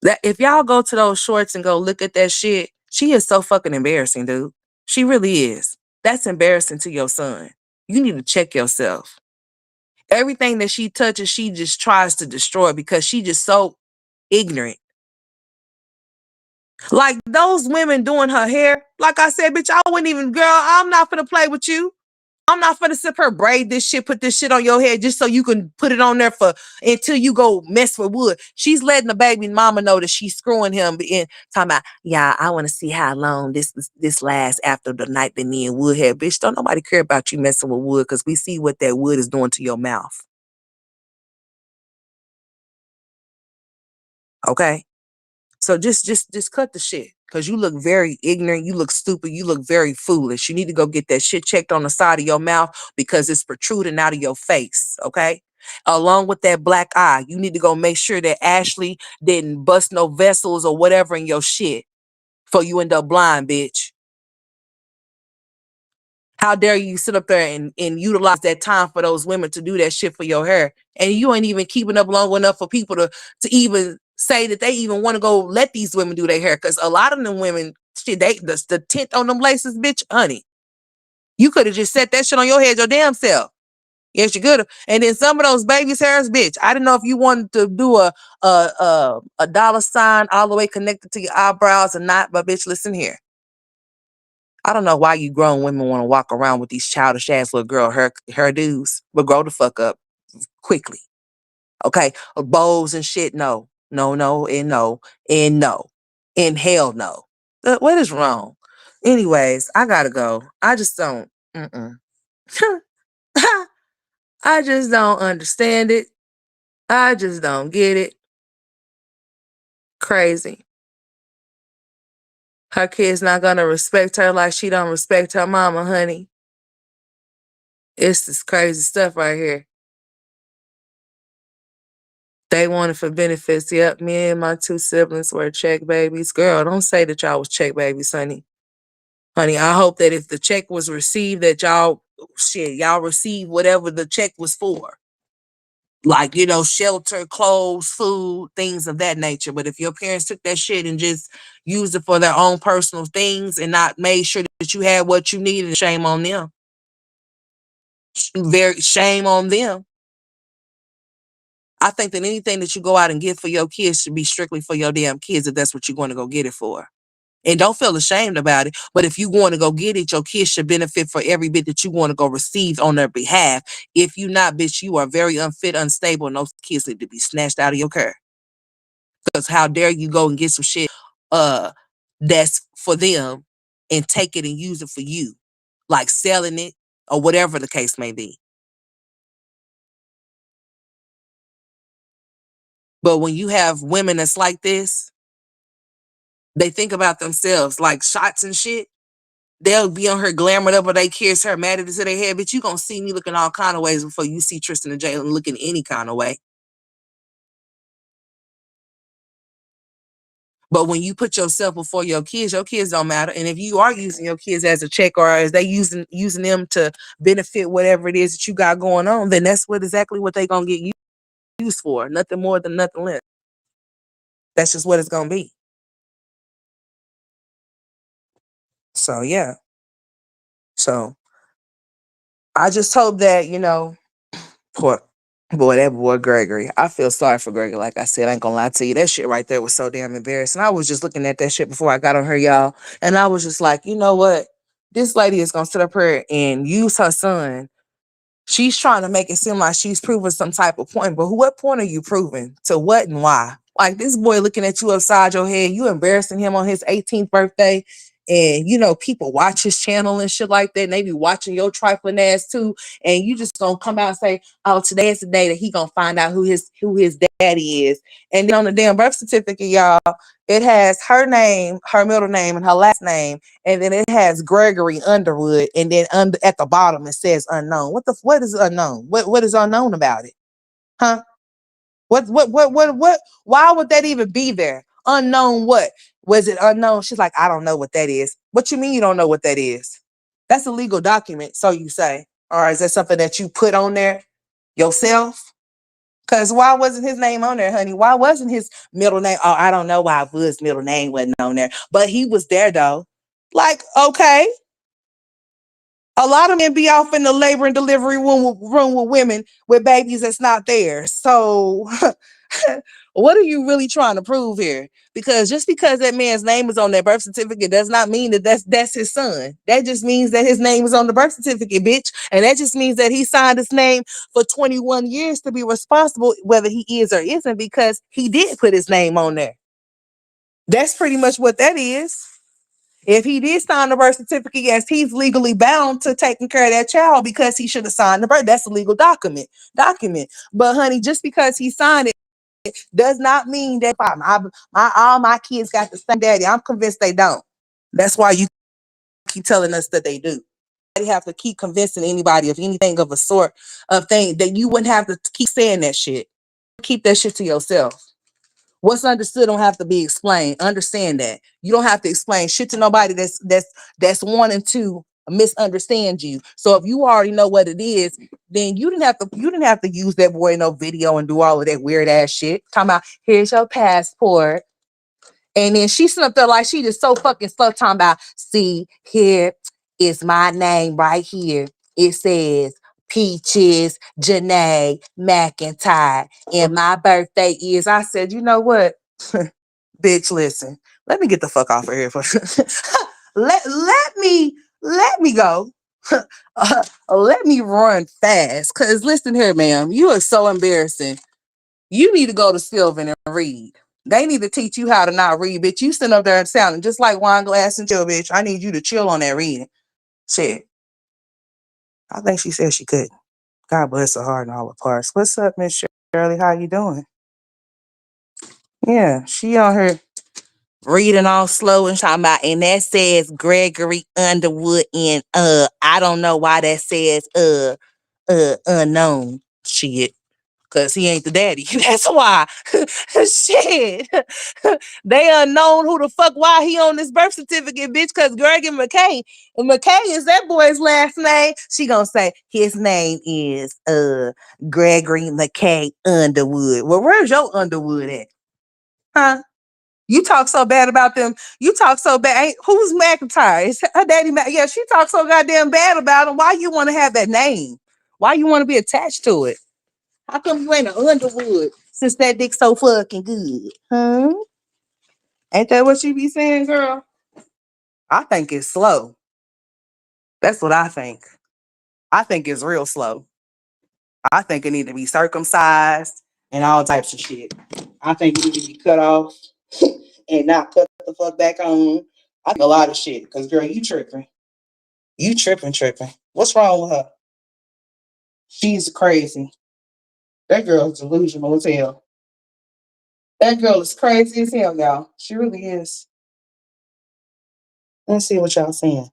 That if y'all go to those shorts and go look at that shit, she is so fucking embarrassing, dude. She really is. That's embarrassing to your son. You need to check yourself. Everything that she touches, she just tries to destroy because she just so ignorant. Like those women doing her hair, like I said, bitch, I wouldn't even, girl, I'm not gonna play with you. I'm not gonna sit her braid this shit, put this shit on your head just so you can put it on there for until you go mess with Wood. She's letting the baby mama know that she's screwing him in, talking about, yeah, I want to see how long this lasts after the night that me and Wood had. Bitch, don't nobody care about you messing with Wood because we see what that Wood is doing to your mouth. Okay? So just cut the shit. Cause you look very ignorant, you look stupid, you look very foolish. You need to go get that shit checked on the side of your mouth because it's protruding out of your face. Okay. Along with that black eye, you need to go make sure that Ashley didn't bust no vessels or whatever in your shit before you end up blind, bitch. How dare you sit up there and utilize that time for those women to do that shit for your hair? And you ain't even keeping up long enough for people to even say that they even want to go let these women do their hair. Because a lot of them women, shit, the tint on them laces, bitch, honey. You could have just set that shit on your head your damn self. Yes, you could have. And then some of those babies' hairs, bitch. I didn't know if you wanted to do a dollar sign all the way connected to your eyebrows or not, but bitch, listen here. I don't know why you grown women want to walk around with these childish ass little girl hairdos, but grow the fuck up quickly. Okay? Bows and shit, no. No, no, and no, and no. And hell no. What is wrong? Anyways, I gotta go. I just don't. Mm-mm. I just don't understand it. I just don't get it. Crazy. Her kid's not gonna respect her like she don't respect her mama, honey. It's this crazy stuff right here. They wanted for benefits. Yep, me and my two siblings were check babies. Girl, don't say that y'all was check babies, honey. Honey, I hope that if the check was received, that y'all received whatever the check was for. Like, shelter, clothes, food, things of that nature. But if your parents took that shit and just used it for their own personal things and not made sure that you had what you needed, shame on them. Very shame on them. I think that anything that you go out and get for your kids should be strictly for your damn kids if that's what you're going to go get it for. And don't feel ashamed about it. But if you want to go get it, your kids should benefit for every bit that you want to go receive on their behalf. If you not, bitch, you are very unfit, unstable, and those kids need to be snatched out of your care. Because how dare you go and get some shit that's for them and take it and use it for you, like selling it or whatever the case may be. But when you have women that's like this, they think about themselves, like shots and shit. They'll be on her glamored up or they kiss her, mad at it to their head. Bitch, you gonna see me looking all kind of ways before you see Tristan and Jalen looking any kind of way. But when you put yourself before your kids don't matter. And if you are using your kids as a check or as they using them to benefit whatever it is that you got going on, then that's exactly what they gonna get used for. Nothing more than nothing less. That's just what it's gonna be. So yeah. So I just hope that, poor boy, that boy Gregory. I feel sorry for Gregory. Like I said, I ain't gonna lie to you. That shit right there was so damn embarrassing. I was just looking at that shit before I got on her, y'all. And I was just like, you know what? This lady is gonna sit up here and use her son. She's trying to make it seem like she's proving some type of point, but what point are you proving? To what and why? Like this boy looking at you upside your head, you embarrassing him on his 18th birthday. And people watch his channel and shit like that. And they be watching your trifling ass too. And you just gonna come out and say, oh, today is the day that he gonna find out who his daddy is. And then on the damn birth certificate, y'all, it has her name, her middle name, and her last name. And then it has Gregory Underwood, and then at the bottom it says unknown. What is unknown? What is unknown about it? Huh? What? Why would that even be there? Unknown what? Was it unknown? She's like, I don't know what that is. What you mean you don't know what that is? That's a legal document, so you say. Or is that something that you put on there yourself? Because why wasn't his name on there, honey? Why wasn't his middle name? Oh, I don't know why Wood's middle name wasn't on there. But he was there, though. Like, okay. A lot of men be off in the labor and delivery room with women with babies that's not theirs. So what are you really trying to prove here? Because just because that man's name is on their birth certificate does not mean that that's his son. That just means that his name is on the birth certificate, bitch. And that just means that he signed his name for 21 years to be responsible, whether he is or isn't, because he did put his name on there. That's pretty much what that is. If he did sign the birth certificate, yes, he's legally bound to taking care of that child because he should have signed the birth. That's a legal document. But honey, just because he signed it does not mean that all my kids got the same daddy. I'm convinced they don't. That's why you keep telling us that they do. You have to keep convincing anybody of anything of a sort of thing that you wouldn't have to keep saying that shit. Keep that shit to yourself. What's understood don't have to be explained. Understand that. You don't have to explain shit to nobody that's wanting to misunderstand you. So if you already know what it is, then you didn't have to use that boy in no video and do all of that weird ass shit. Talking about, here's your passport. And then she sitting up there like she just so fucking slow, talking about, see, here is my name right here. It says Peaches, Janae, McIntyre, and my birthday is. I said, you know what? Bitch, listen. Let me get the fuck off of here. Let me go. Let me run fast. Cause listen here, ma'am, you are so embarrassing. You need to go to Sylvan and read. They need to teach you how to not read, bitch. You sitting up there and sounding just like wine glass and chill, bitch. I need you to chill on that reading. Shit. I think she said she couldn't. God bless her heart and all her parts. What's up, Miss Shirley? How you doing? Yeah, she on her reading all slow and talking about, and that says Gregory Underwood, and I don't know why that says unknown. Shit. Cause he ain't the daddy. That's why. Shit. They unknown who the fuck why he on this birth certificate, bitch. Cause Greg and McKay is that boy's last name. She gonna say his name is Gregory McKay Underwood. Well, where's your Underwood at? Huh? You talk so bad about them. You talk so bad. Who's McIntyre? Is her daddy? Yeah, she talks so goddamn bad about him. Why you want to have that name? Why you want to be attached to it? How come you ain't an Underwood since that dick so fucking good? Huh? Ain't that what you be saying, girl? I think it's slow. That's what I think. I think it's real slow. I think it need to be circumcised and all types of shit. I think it need to be cut off and not cut the fuck back on. I think a lot of shit. Cause girl, you tripping. You tripping. What's wrong with her? She's crazy. That girl's delusional as hell. That girl is crazy as hell, y'all. She really is. Let's see what y'all saying.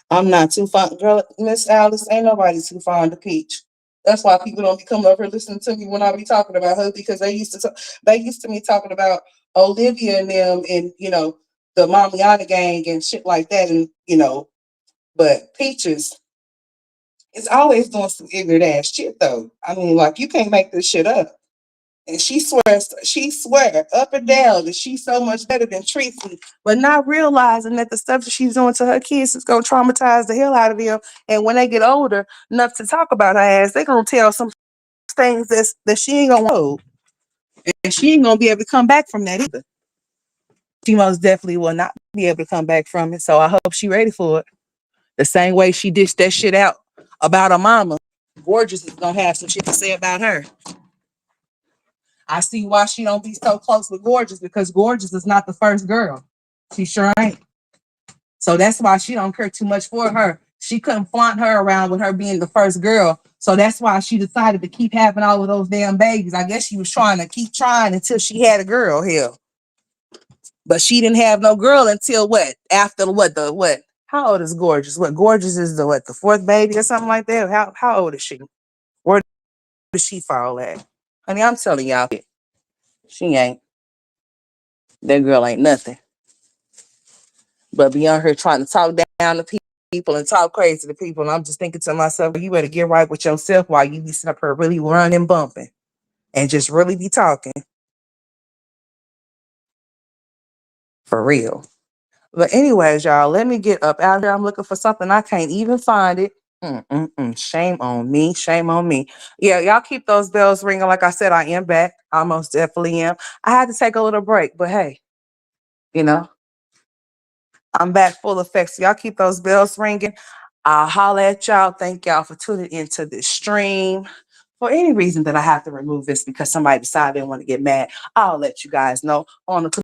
I'm not too fond, girl. Miss Alice, ain't nobody too fond of Peach. That's why people don't be coming up here listening to me when I be talking about her, because they used to me talking about Olivia and them, and the Mamiana gang and shit like that, and but Peaches is always doing some ignorant ass shit though. I mean, like, you can't make this shit up. And she swear up and down that she's so much better than Tracy, but not realizing that the stuff that she's doing to her kids is gonna traumatize the hell out of them. And when they get older enough to talk about her ass, they're gonna tell some things that she ain't gonna hold. And she ain't gonna be able to come back from that either. She most definitely will not be able to come back from it. So I hope she's ready for it. The same way she dished that shit out about her mama, Gorgeous is gonna have some shit to say about her. I see why she don't be so close with Gorgeous, because Gorgeous is not the first girl. She sure ain't. So that's why she don't care too much for her. She couldn't flaunt her around with her being the first girl. So that's why she decided to keep having all of those damn babies. I guess she was trying to keep trying until she had a girl here. But she didn't have no girl until what? After what? How old is Gorgeous? What, Gorgeous is the fourth baby or something like that? How old is she? Where does she fall at? Honey, I'm telling y'all, she ain't. That girl ain't nothing. But be on her trying to talk down to people and talk crazy to people. And I'm just thinking to myself, you better get right with yourself while you be sitting up here really running, bumping, and just really be talking. For real. But anyways, y'all, let me get up out here. I'm looking for something. I can't even find it. Shame on me. Shame on me. Yeah, y'all keep those bells ringing. Like I said, I am back. I most definitely am. I had to take a little break, but hey, I'm back full effect. So y'all keep those bells ringing. I'll holler at y'all. Thank y'all for tuning into this stream. For any reason that I have to remove this because somebody decided they want to get mad, I'll let you guys know on the